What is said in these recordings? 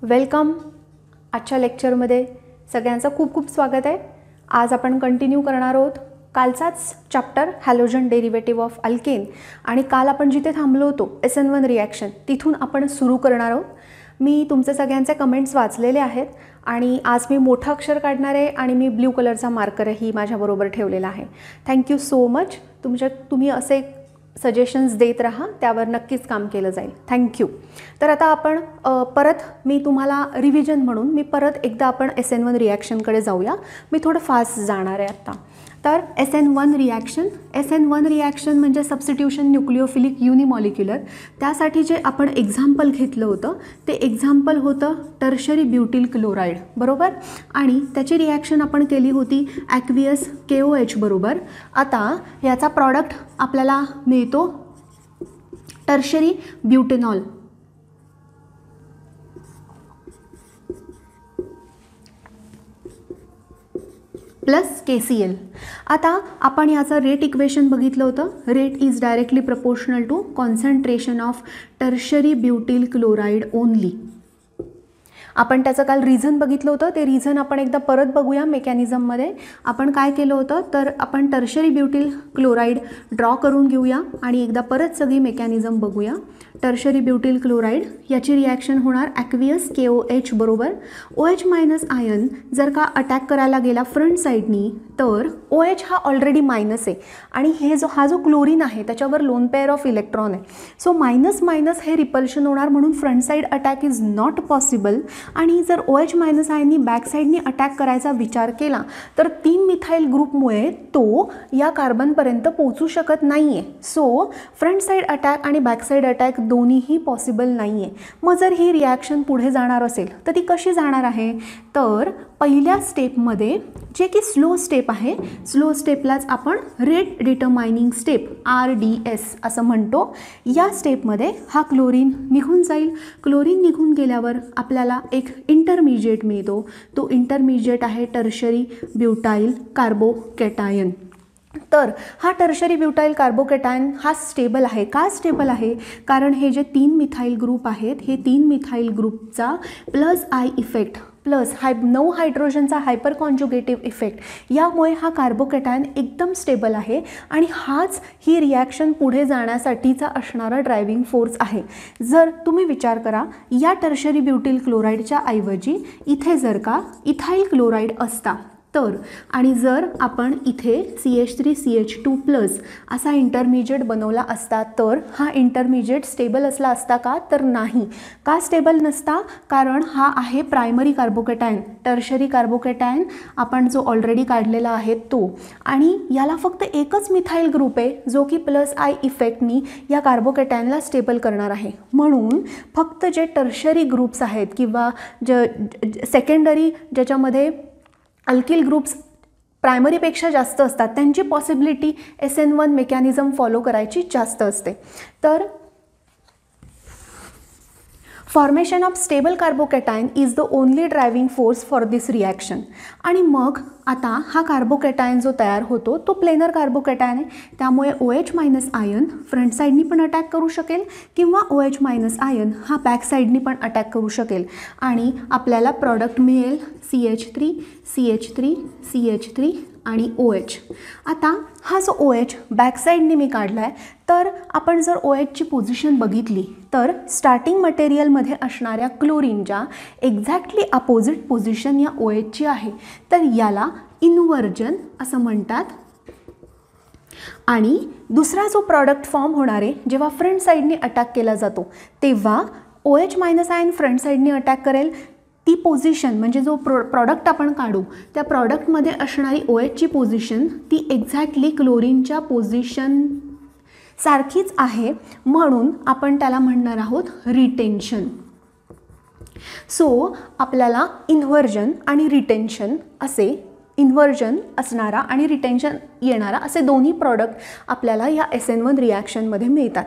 Welcome. आजच्या लेक्चरमध्ये सगळ्यांचं खूप खूप स्वागत आहे. आज आपण कंटिन्यू करणार आहोत कालचाच chapter halogen derivative of alkane. आणि काल आपण जिथे थांबलो होतो SN1 रिॲक्शन तिथून आपण सुरू करणार आहोत. मी तुमचे सगळ्यांचे कमेंट्स वाचलेले आहेत आणि आज मी मोठं अक्षर काढणार आहे आणि मी ब्ल्यू कलरचा मार्करही माझ्याबरोबर ठेवलेला आहे. Thank you so much. तुम्ही असे सजेशन्स देत राहा, त्यावर नक्कीच काम केलं जाईल. थँक्यू. तर आता आपण परत मी तुम्हाला रिव्हिजन म्हणून परत एकदा आपण SN1 रिॲक्शनकडे जाऊया. मी थोडं फास्ट जाणार आहे आत्ता. तर SN1 रिॲक्शन म्हणजे सबस्टिट्यूशन न्यूक्लिओफिलिक युनिमॉलिक्युलर. त्यासाठी जे आपण एक्झाम्पल घेतलं होतं ते एक्झाम्पल होतं टर्शरी ब्युटिल क्लोराईड, बरोबर. आणि त्याची रिॲक्शन आपण केली होती ॲक्वियस KOH बरोबर. आता याचा प्रॉडक्ट आपल्याला मिळतो टर्शरी ब्युटेनॉल प्लस KCl. आता आपण याचं रेट इक्वेशन बघितलं होतं. Rate is directly proportional to concentration of tertiary butyl chloride only. आपण त्याचं काल रिझन बघितलं होतं. ते रिझन आपण एकदा परत बघूया. मेकॅनिझममध्ये आपण काय केलं होतं तर आपण टर्शरी ब्युटिल क्लोराईड ड्रॉ करून घेऊया आणि एकदा परत सगळी मेकॅनिझम बघूया. टर्शरी ब्युटिल क्लोराईड याची रिॲक्शन होणार ॲक्वियस KOH बरोबर. OH मायनस आयन जर का अटॅक करायला गेला फ्रंट साईडनी तर OH हा ऑलरेडी मायनस आहे आणि हा जो क्लोरीन आहे त्याच्यावर लोन पेअर ऑफ इलेक्ट्रॉन आहे. सो मायनस मायनस हे रिपल्शन होणार म्हणून front side attack is not possible. आणि जर OH मायनस आयननी बॅक साईडनी अटॅक करायचा विचार केला तर 3 मिथाईल ग्रुपमुळे तो या कार्बनपर्यंत पोहोचू शकत नाही आहे. सो फ्रंट साईड अटॅक आणि बॅक साईड अटॅक दोन्हीही पॉसिबल नाही आहे. मग जर ही रिॲक्शन पुढे जाणार असेल तर ती कशी जाणार आहे तर पहिल्या स्टेपमध्ये जे की स्लो स्टेप आहे, स्लो स्टेपलाच आपण रेट डिटरमायनिंग स्टेप RDS असं म्हणतो. या स्टेपमध्ये हा क्लोरीन निघून जाईल. क्लोरीन निघून गेल्यावर आपल्याला एक इंटरमिजिएट मिळतो. तो इंटरमिजिएट आहे टर्शरी ब्युटाइल कार्बोकॅटायन. तर हा टर्शरी ब्युटाइल कार्बोकॅटायन हा स्टेबल आहे. का स्टेबल आहे? कारण हे जे 3 मिथाईल ग्रुप आहेत हे 3 मिथाईल ग्रुपचा प्लस I इफेक्ट प्लस 9 हायड्रोजनचा हायपर कॉन्जुगेटिव्ह इफेक्ट यामुळे हा कार्बोकॅटायन एकदम स्टेबल आहे आणि हाच ही रिॲक्शन पुढे जाण्यासाठीचा असणारा ड्रायव्हिंग फोर्स आहे. जर तुम्ही विचार करा या टर्शरी ब्युटिल क्लोराईडच्या ऐवजी इथे जर का इथाईल क्लोराईड असता तर आणि जर आपण इथे CH3CH2 प्लस असा इंटरमिजिएट बनवला असता तर हा इंटरमिजिएट स्टेबल असला असता का तर नाही. का स्टेबल नसता? कारण हा आहे प्रायमरी कार्बोकॅटायन. टर्शरी कार्बोकॅटायन आपण जो ऑलरेडी काढलेला आहे तो आणि याला फक्त एकच मिथाईल ग्रुप आहे जो की प्लस I इफेक्टनी या कार्बोकॅटायनला स्टेबल करणार आहे. म्हणून फक्त जे टर्शरी ग्रुप्स आहेत किंवा सेकंडरी ज्याच्यामध्ये अल्किल ग्रुप्स प्रायमरीपेक्षा जास्त असतात त्यांची पॉसिबिलिटी SN1 मेकॅनिझम फॉलो करायची जास्त असते. तर formation of stable carbocation is the only driving force for this reaction. आणि मग आता हा कार्बोकॅटायन जो तयार होतो तो प्लेनर कार्बोकॅटायन आहे. त्यामुळे OH मायनस आयन फ्रंट साईडनी पण अटॅक करू शकेल किंवा OH मायनस आयन हा बॅक साईडनी पण अटॅक करू शकेल आणि आपल्याला प्रॉडक्ट मिळेल CH3 CH3 CH3 आणि OH. आता हा जो OH बॅक साईडने मी काढला आहे तर आपण जर OHची पोझिशन बघितली तर स्टार्टिंग मटेरियलमध्ये असणाऱ्या क्लोरीनच्या एक्झॅक्टली अपोजिट पोझिशन या OHची आहे. तर याला इन्व्हर्जन असं म्हणतात. आणि दुसरा जो प्रॉडक्ट फॉर्म होणार आहे जेव्हा फ्रंट साईडने अटॅक केला जातो तेव्हा OH मायनस आयन फ्रंट साईडने अटॅक करेल. ती पोझिशन म्हणजे जो प्रॉडक्ट आपण काढू त्या प्रॉडक्टमध्ये असणारी OHची पोझिशन ती एक्झॅक्टली क्लोरीनच्या पोझिशन सारखीच आहे म्हणून आपण त्याला म्हणणार आहोत रिटेन्शन. सो आपल्याला इन्व्हर्जन आणि रिटेन्शन असे इन्व्हर्जन असणारा आणि रिटेन्शन येणारा असे दोन्ही प्रॉडक्ट आपल्याला या SN1 रिॲक्शनमध्ये मिळतात.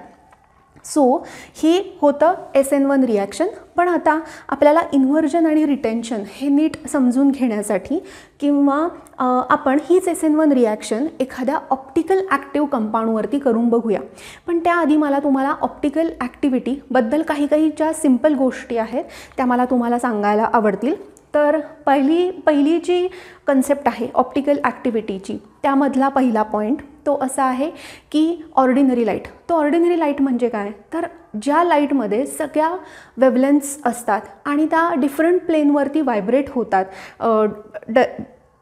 सो ही होतं SN1 रिॲक्शन. पण आता आपल्याला इन्व्हर्जन आणि रिटेन्शन हे नीट समजून घेण्यासाठी किंवा आपण हीच SN1 रिॲक्शन एखाद्या ऑप्टिकल ॲक्टिव्ह कंपाऊंडवरती करून बघूया. पण त्याआधी मला तुम्हाला ऑप्टिकल ॲक्टिव्हिटीबद्दल काही ज्या सिम्पल गोष्टी आहेत त्या मला तुम्हाला सांगायला आवडतील. तर पहिली जी कन्सेप्ट आहे ऑप्टिकल ॲक्टिव्हिटीची त्यामधला पहिला पॉईंट तो असा आहे की ऑर्डिनरी लाईट. तो ऑर्डिनरी लाईट म्हणजे काय, तर ज्या लाईटमध्ये सगळ्या वेवलेन्थ्स असतात आणि त्या डिफरंट प्लेनवरती व्हायब्रेट होतात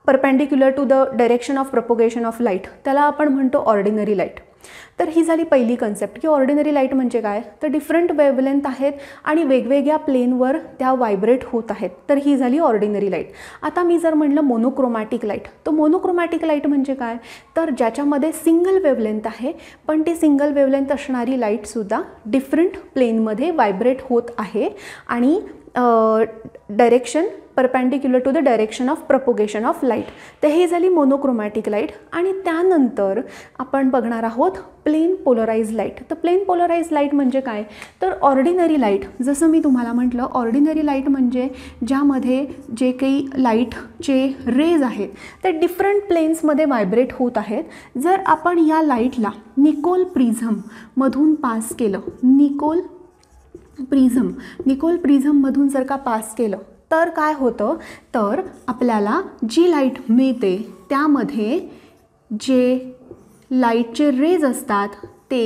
perpendicular to the direction of propagation of light, त्याला आपण म्हणतो ऑर्डिनरी लाईट. तर ही झाली पहिली कन्सेप्ट की ऑर्डिनरी लाईट म्हणजे काय, तर डिफरंट वेवलेंथ आहेत आणि वेगवेगळ्या प्लेनवर त्या व्हायब्रेट होत आहेत. तर ही झाली ऑर्डिनरी लाईट. आता मी जर म्हटलं मोनोक्रोमॅटिक लाईट, तर मोनोक्रोमॅटिक लाईट म्हणजे काय, तर ज्याच्यामध्ये सिंगल वेवलेंथ आहे पण ती सिंगल वेवलेंथ असणारी लाईटसुद्धा डिफरंट प्लेनमध्ये व्हायब्रेट होत आहे आणि direction perpendicular to the direction of propagation of light. तर हे झाली मोनोक्रोमॅटिक लाईट. आणि त्यानंतर आपण बघणार आहोत प्लेन पोलराइज लाईट. तर प्लेन पोलराइज लाईट म्हणजे काय, तर ऑर्डिनरी लाईट, जसं मी तुम्हाला म्हटलं ऑर्डिनरी लाईट म्हणजे ज्यामध्ये जे काही लाईटचे रेज आहेत ते डिफरंट प्लेन्समध्ये व्हायब्रेट होत आहेत. जर आपण या लाईटला निकोल प्रिझममधून पास केलं, निकोल प्रिझममधून जर का पास केलं तर काय होतं, तर आपल्याला जी लाईट मिळते त्यामध्ये जे लाईटचे रेज असतात ते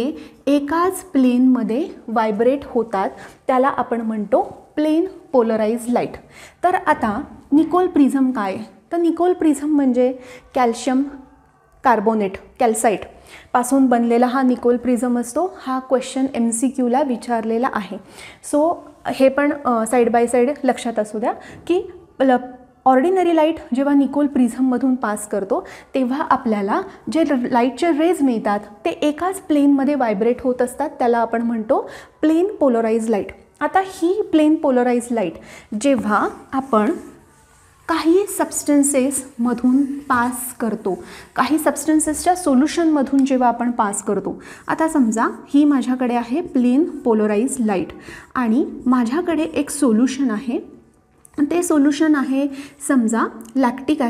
एकाच प्लेनमध्ये व्हायब्रेट होतात, त्याला आपण म्हणतो प्लेन पोलराइज लाईट. तर आता निकोल प्रिझम काय, तर निकोल प्रिझम म्हणजे कॅल्शियम कार्बोनेट कॅल्साईट पासून बनलेला हा निकोल प्रिझम असतो. हा क्वेश्चन MCQला विचारलेला आहे. सो हे पण साईड बाय साईड लक्षात असू द्या की ऑर्डिनरी लाईट जेव्हा निकोल प्रिझममधून पास करतो तेव्हा आपल्याला जे लाईटचे रेज मिळतात ते एकाच प्लेनमध्ये व्हायब्रेट होत असतात, त्याला आपण म्हणतो प्लेन पोलराइज लाईट. आता ही प्लेन पोलराइज लाईट जेव्हा आपण काही सबस्टन्सेसमधून पास करतो, काही सबस्टन्सेसच्या सोल्युशनमधून जेव्हा आपण पास करतो, आता समजा ही माझ्याकडे आहे प्लेन पोलराइज लाईट आणि माझ्याकडे एक सोल्युशन आहे. ते सोल्युशन आहे समजा लॅक्टिक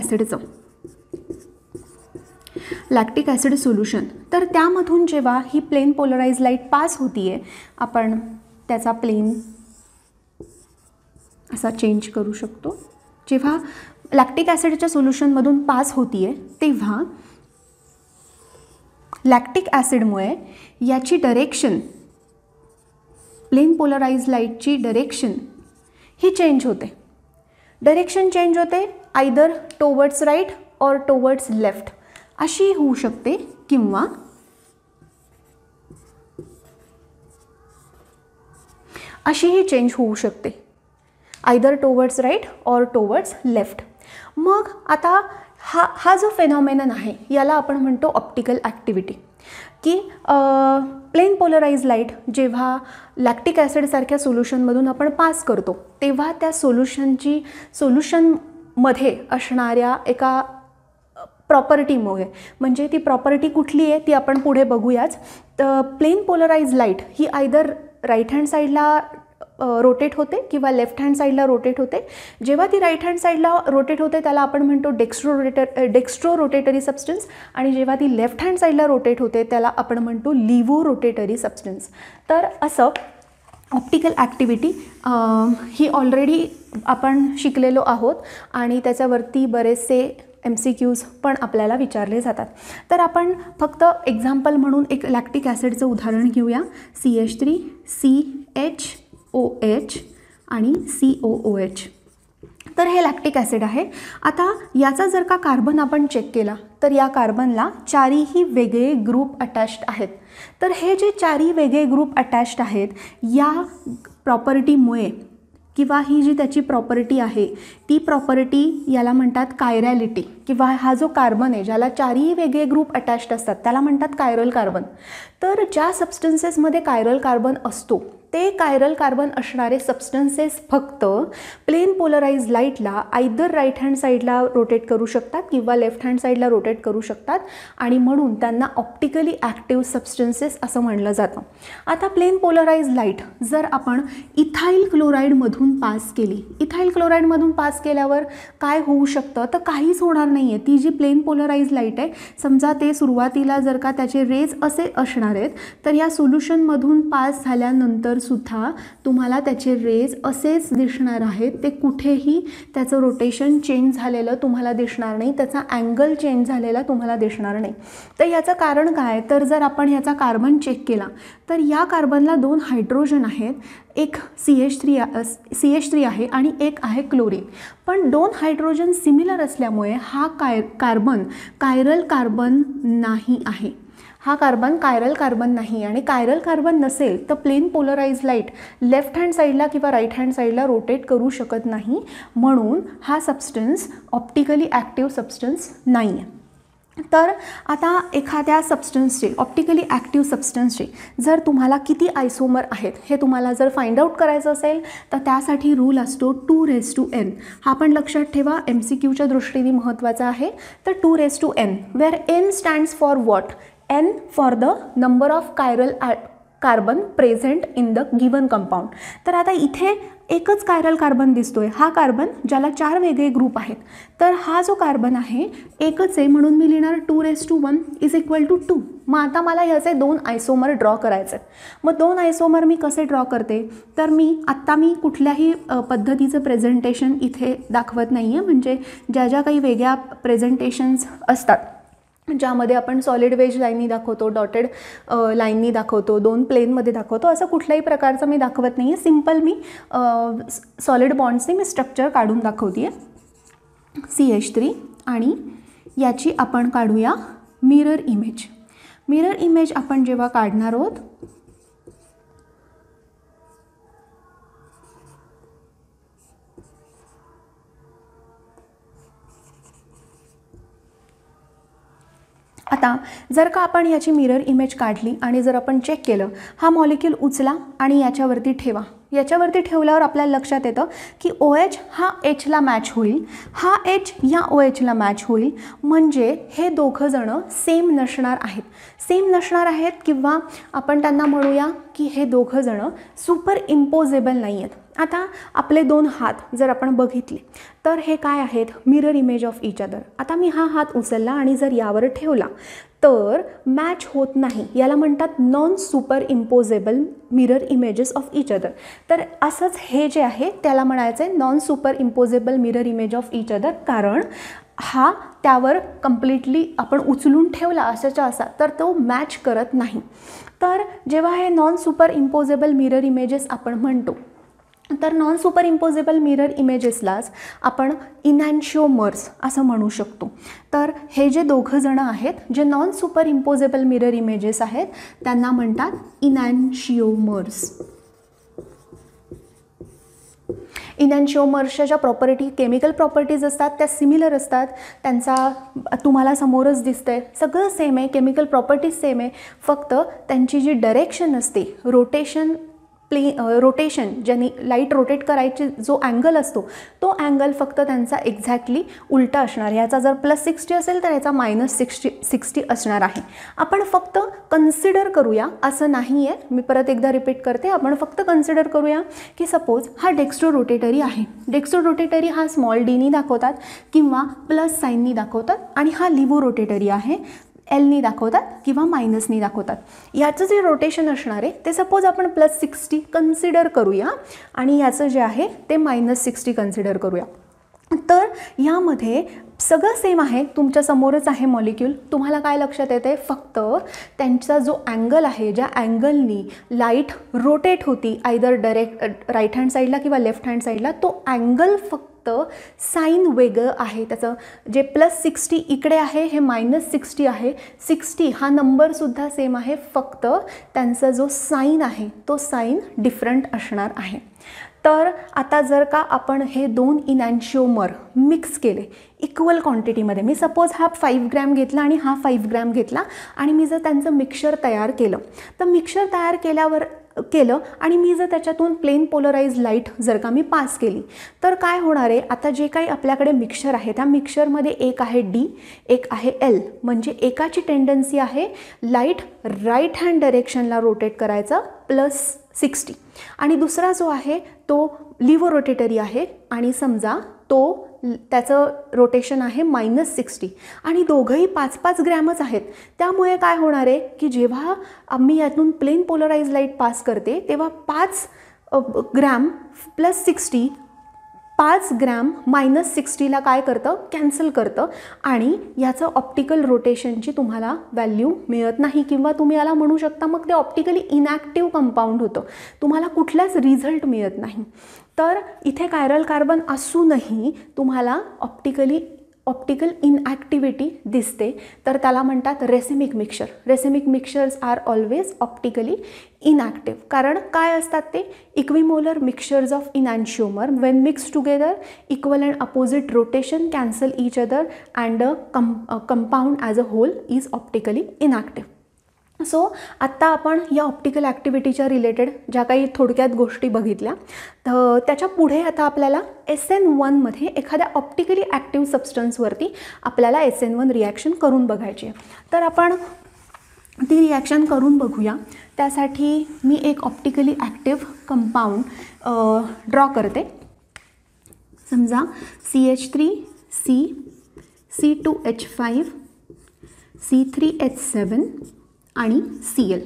ॲसिड सोल्युशन. तर त्यामधून जेव्हा ही प्लेन पोलराइज लाईट पास होती आहे, आपण त्याचा प्लेन असा चेंज करू शकतो. जेव्हा लॅक्टिक ॲसिडच्या सोल्युशनमधून पास होती आहे तेव्हा लॅक्टिक ॲसिडमुळे याची डायरेक्शन, प्लेन पोलराइज लाईटची डायरेक्शन ही चेंज होते. डायरेक्शन चेंज होते आयदर टुवर्ड्स राईट और टुवर्ड्स लेफ्ट अशी होऊ शकते किंवा अशीही चेंज होऊ शकते, आयदर टुवर्ड्स राईट और टुवर्ड्स लेफ्ट. मग आता हा जो फेनॉमेनन आहे याला आपण म्हणतो ऑप्टिकल ॲक्टिव्हिटी. की प्लेन पोलराइज लाईट जेव्हा लॅक्टिक ॲसिडसारख्या सोल्युशनमधून आपण पास करतो तेव्हा त्या सोल्युशनमध्ये असणाऱ्या एका प्रॉपर्टीमुळे, म्हणजे ती प्रॉपर्टी कुठली आहे ती आपण पुढे बघूयाच. तर प्लेन पोलराइज लाईट ही आयदर राईट हँड साईडला रोटेट होते किंवा लेफ्ट हँड साईडला रोटेट होते. जेव्हा ती राईट हँड साईडला रोटेट होते त्याला आपण म्हणतो डेक्स्ट्रो रोटेटरी सबस्टन्स आणि जेव्हा ती लेफ्ट हँड साईडला रोटेट होते त्याला आपण म्हणतो लिव्हो रोटेटरी सबस्टन्स. तर असं ऑप्टिकल ॲक्टिव्हिटी ही ऑलरेडी आपण शिकलेलो आहोत आणि त्याच्यावरती बरेचसे MCQs पण आपल्याला विचारले जातात. तर आपण फक्त एक्झाम्पल म्हणून एक लॅक्टिक ॲसिडचं उदाहरण घेऊया. CH3 CHOH आणि COOH. तर हे लॅक्टिक ॲसिड आहे. आता याचा जर का कार्बन आपण चेक केला तर या कार्बनला चारही वेगळे ग्रुप अटॅच्ड आहेत. तर हे जे चारही वेगळे ग्रुप अटॅच्ड आहेत या प्रॉपर्टीमुळे किंवा ही जी त्याची प्रॉपर्टी आहे ती प्रॉपर्टी याला म्हणतात कायरॅलिटी, किंवा हा जो कार्बन आहे ज्याला चारही वेगळे ग्रुप अटॅच्ड असतात त्याला म्हणतात कायरल कार्बन. तर ज्या सबस्टन्सेसमध्ये कायरल कार्बन असतो ते कायरल कार्बन असणारे सबस्टन्सेस फक्त प्लेन पोलराइज लाईटला आयदर राईट हँड साईडला रोटेट करू शकतात किंवा लेफ्ट हँड साईडला रोटेट करू शकतात आणि म्हणून त्यांना ऑप्टिकली ॲक्टिव्ह सबस्टन्सेस असं म्हणलं जातं. आता प्लेन पोलराइज लाईट जर आपण इथाइल क्लोराईडमधून पास केली, इथाइल क्लोराईडमधून पास केल्यावर काय होऊ शकतं, तर काहीच होणार नाही आहे. ती जी प्लेन पोलराइज लाईट आहे, समजा ते सुरुवातीला जर का त्याचे रेज असे असणार आहेत, तर या सोल्युशनमधून पास झाल्यानंतर सुद्धा तुम्हाला त्याचे रेज असेच दिसणार आहेत. ते कुठेही त्याचं रोटेशन चेंज झालेलं तुम्हाला दिसणार नाही, त्याचा अँगल चेंज झालेला तुम्हाला दिसणार नाही. तर याचं कारण काय, तर जर आपण याचा कार्बन चेक केला तर या कार्बनला 2 हायड्रोजन आहेत, एक CH3 आहे आणि एक आहे क्लोरीन. पण 2 हायड्रोजन सिमिलर असल्यामुळे हा कार्बन कायरल कार्बन नाही आहे. हा कार्बन कायरल कार्बन नाही आणि कायरल कार्बन नसेल तर plane polarise light left hand साईडला किंवा राईट हँड साईडला रोटेट करू शकत नाही, म्हणून हा सबस्टन्स ऑप्टिकली ॲक्टिव्ह सबस्टन्स नाही आहे. तर आता एखाद्या सबस्टन्सचे ऑप्टिकली ॲक्टिव्ह सबस्टन्सचे जर तुम्हाला किती आयसोमर आहेत हे तुम्हाला जर फाइंड आउट करायचं असेल तर त्यासाठी रूल असतो 2n. हा पण लक्षात ठेवा, MCQच्या दृष्टीने महत्त्वाचा आहे. तर 2n where n stands for what, n for the number of chiral carbon present in the given compound. तर आता इथे एकच कायरल कार्बन दिसतोय, हा कार्बन ज्याला 4 वेगळे ग्रुप आहेत. तर हा जो कार्बन आहे एकच आहे, म्हणून मी लिहिणार 2:1 इज इक्वल टू 2. मग आता मला ह्याचे 2 आयसोमर ड्रॉ करायचे. मग 2 आयसोमर मी कसे ड्रॉ करते, तर मी कुठल्याही पद्धतीचं प्रेझेंटेशन इथे दाखवत नाही आहे. म्हणजे ज्या काही वेगळ्या प्रेझेंटेशन्स असतात ज्यामध्ये आपण सॉलिड वेज लाईननी दाखवतो, डॉटेड लाईननी दाखवतो, 2 प्लेनमध्ये दाखवतो, असं कुठल्याही प्रकारचं मी दाखवत नाही आहे. सिम्पल मी सॉलिड बॉन्ड्सने मी स्ट्रक्चर काढून दाखवते आहे. CH3 आणि याची आपण काढूया मिरर इमेज. मिरर इमेज आपण जेव्हा काढणार आहोत आता जर का आपण याची मिरर इमेज काढली आणि जर आपण चेक केलं, हा मॉलिक्यूल उचला आणि याच्यावरती ठेवा. याच्यावरती ठेवल्यावर आपल्याला लक्षात येतं की OH हा Hला मॅच होईल, हा H या OHला मॅच होईल. म्हणजे हे दोघं जणं सेम नसणार आहेत किंवा आपण त्यांना म्हणूया की हे दोघं जणं सुपर इम्पोजेबल नाही आहेत. आता आपले 2 हात जर आपण बघितले तर हे काय आहेत, mirror image of each other. आता मी हा हात उचलला आणि जर यावर ठेवला तर मॅच होत नाही, याला म्हणतात non super imposable mirror images of each other. तर असंच हे जे आहे त्याला म्हणायचं आहे non super imposable mirror image of each other, कारण हा त्यावर कम्प्लिटली आपण उचलून ठेवला असाच्या असा तर तो मॅच करत नाही. तर जेव्हा हे non super imposable mirror images आपण म्हणतो तर नॉन सुपर इम्पोजेबल मिरर इमेजेसलाच आपण इनॅन्शिओमर्स असं म्हणू शकतो. तर हे जे दोघं जणं आहेत जे non super imposable mirror images आहेत त्यांना म्हणतात इनॅन्शिओमर्स. इनॅन्शिओमर्सच्या ज्या प्रॉपर्टी केमिकल प्रॉपर्टीज असतात त्या सिमिलर असतात, त्यांचा तुम्हाला समोरच दिसतंय, सगळं सेम आहे, केमिकल प्रॉपर्टीज सेम आहे, फक्त त्यांची जी डायरेक्शन असते रोटेशन ज्यांनी लाईट रोटेट करायची जो अँगल असतो तो अँगल फक्त त्यांचा एक्झॅक्टली उलटा असणार. याचा जर +60 असेल तर याचा -60 असणार आहे. आपण फक्त कन्सिडर करूया असं नाही आहे, मी परत एकदा रिपीट करते, आपण फक्त कन्सिडर करूया की सपोज हा डेक्स्ट्रो रोटेटरी आहे. डेक्स्ट्रो रोटेटरी हा स्मॉल डीनी दाखवतात किंवा प्लस साईननी दाखवतात आणि हा लिव्हो रोटेटरी आहे, Lनी दाखवतात किंवा मायनसनी दाखवतात. याचं जे रोटेशन असणार आहे ते सपोज आपण +60 कन्सिडर करूया आणि याचं जे आहे ते -60 कन्सिडर करूया. तर यामध्ये सगळं सेम आहे, तुमच्या समोरच आहे मॉलिक्यूल. तुम्हाला काय लक्षात येते, फक्त त्यांचा जो अँगल आहे ज्या अँगलनी लाईट रोटेट होती आयदर डायरेक्ट राईट हँड साईडला किंवा लेफ्ट हँड साईडला, तो अँगल फक्त साईन वेगळं आहे. त्याचं जे +60 इकडे आहे हे -60 आहे, 60 हा नंबरसुद्धा सेम आहे, फक्त त्यांचा जो साईन आहे तो साईन डिफरंट असणार आहे. तर आता जर का आपण हे 2 इनॅन्शिओमर मिक्स केले इक्वल क्वांटिटीमध्ये, मी सपोज हा 5 ग्रॅम घेतला आणि हा 5 ग्रॅम घेतला आणि मी जर त्यांचं मिक्सचर तयार केलं तर मिक्सचर तयार केल्यावर केलं आणि मी जर त्याच्यातून प्लेन पोलराइज लाईट जर का मी पास केली तर काय होणार आहे, आता जे काही आपल्याकडे मिक्सचर आहे त्या मिक्सचरमध्ये एक आहे डी, एक आहे एल, म्हणजे एकाची टेंडन्सी आहे लाईट राईट हँड डायरेक्शनला रोटेट करायचा +60 आणि दुसरा जो आहे तो लिव्हो रोटेटरी आहे आणि समजा तो त्याचं रोटेशन आहे -60 आणि दोघंही 5-5 ग्रॅमच आहेत. त्यामुळे काय होणार आहे की जेव्हा आम्ही यातून प्लेन पोलराइज लाईट पास करते तेव्हा 5 ग्रॅम +60 5 ग्रॅम -60ला काय करतं, कॅन्सल करतं आणि याचं ऑप्टिकल रोटेशनची तुम्हाला व्हॅल्यू मिळत नाही किंवा तुम्ही याला म्हणू शकता मग ते ऑप्टिकली इनॅक्टिव्ह कंपाऊंड होतं, तुम्हाला कुठलाच रिझल्ट मिळत नाही. तर इथे कायरल कार्बन असूनही तुम्हाला ऑप्टिकल इनॲक्टिव्हिटी दिसते, तर त्याला म्हणतात racemic mixture. Racemic mixtures are always optically inactive. कारण काय असतात ते equimolar mixtures of enantiomer when mix together equal and opposite rotation cancel each other and compound as a whole is optically inactive. So आत्ता आपण या optical ॲक्टिव्हिटीच्या related ज्या काही थोडक्यात गोष्टी बघितल्या, तर त्याच्या पुढे आता आपल्याला SN1 मध्ये एखाद्या ऑप्टिकली ॲक्टिव्ह सबस्टन्सवरती आपल्याला SN1 रिॲक्शन करून बघायची आहे. तर आपण ती रिॲक्शन करून बघूया. त्यासाठी मी एक ऑप्टिकली ॲक्टिव्ह कंपाऊंड ड्रॉ करते. समजा CH3C C2H5 C3H7 आणि Cl.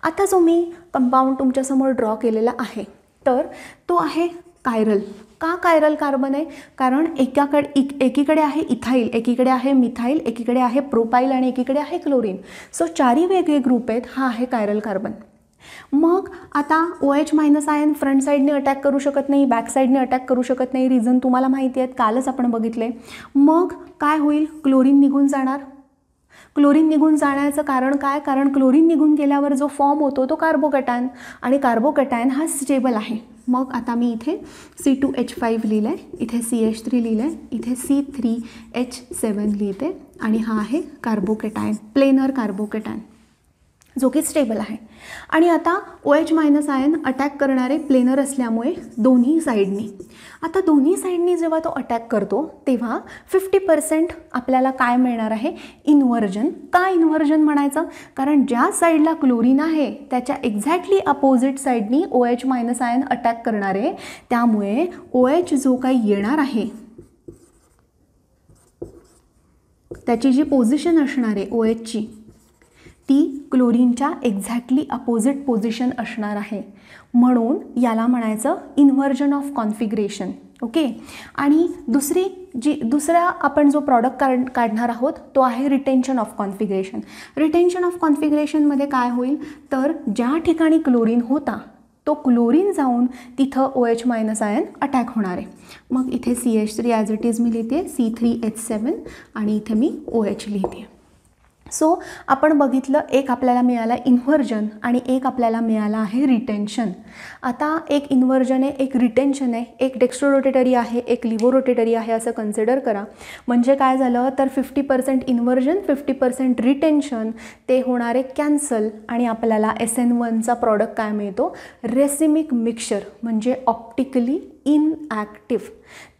आता जो मी कंपाऊंड तुमच्यासमोर ड्रॉ केलेला आहे तर तो आहे कायरल. का कायरल कार्बन आहे, कारण एकीकडे आहे इथाईल, एकीकडे आहे मिथाईल, एकीकडे आहे प्रोपाईल आणि एकीकडे आहे क्लोरीन. सो चारही वेगळे ग्रुप आहेत. हा आहे कायरल कार्बन. मग आता OH- आयन फ्रंट साईडने अटॅक करू शकत नाही, बॅक साईडने अटॅक करू शकत नाही. रिझन तुम्हाला माहिती आहेत, कालच आपण बघितले. मग काय होईल, क्लोरीन निघून जाणार. क्लोरीन निघून जाण्याचं कारण काय, कारण क्लोरीन निघून गेल्यावर जो फॉर्म होतो तो कार्बोकॅटायन आणि कार्बोकॅटायन हा स्टेबल आहे. मग आता मी इथे C2H5 लिहिलं आहे, इथे CH3 लिहिलं आहे, इथे C3H7 लिहिते आणि हा आहे कार्बोकॅटायन, प्लेनर कार्बोकॅटायन जो की स्टेबल आहे. आणि आता OH- आयन अटॅक करणारे प्लेनर असल्यामुळे दोन्ही साईडनी, आता दोन्ही साईडनी जेव्हा तो अटॅक करतो तेव्हा 50% आपल्याला काय मिळणार आहे, इन्व्हर्जन. का इन्व्हर्जन म्हणायचं, कारण ज्या साईडला क्लोरीन आहे त्याच्या एक्झॅक्टली अपोजिट साईडनी OH- आयन अटॅक करणार आहे. त्यामुळे OH जो काही येणार आहे त्याची जी पोझिशन असणार आहे OHची ती क्लोरीनच्या एक्झॅक्टली अपोजिट पोझिशन असणार आहे. म्हणून याला म्हणायचं इन्व्हर्जन ऑफ कॉन्फिगरेशन. ओके. आणि दुसरा आपण जो प्रॉडक्ट काढणार आहोत तो आहे retention of configuration. Retention of कॉन्फिगरेशनमध्ये काय होईल, तर ज्या ठिकाणी क्लोरीन होता तो क्लोरीन जाऊन तिथं OH- आयन अटॅक होणार आहे. मग इथे CH3 as it is me लिहिते, C3H7 आणि इथे मी OH लिहिते. सो आपण बघितलं, एक आपल्याला मिळाला इन्व्हर्जन आणि एक आपल्याला मिळाला आहे रिटेन्शन. आता एक इन्व्हर्जन आहे, एक रिटेन्शन आहे, एक डेक्स्ट्रो रोटेटरी आहे, एक लिव्हो रोटेटरी आहे असं कन्सिडर करा. म्हणजे काय झालं तर 50% इन्व्हर्जन 50% रिटेन्शन ते होणारे कॅन्सल आणि आपल्याला SN1चा प्रॉडक्ट काय मिळतो, रेसिमिक मिक्सचर म्हणजे ऑप्टिकली इनॲक्टिव्ह.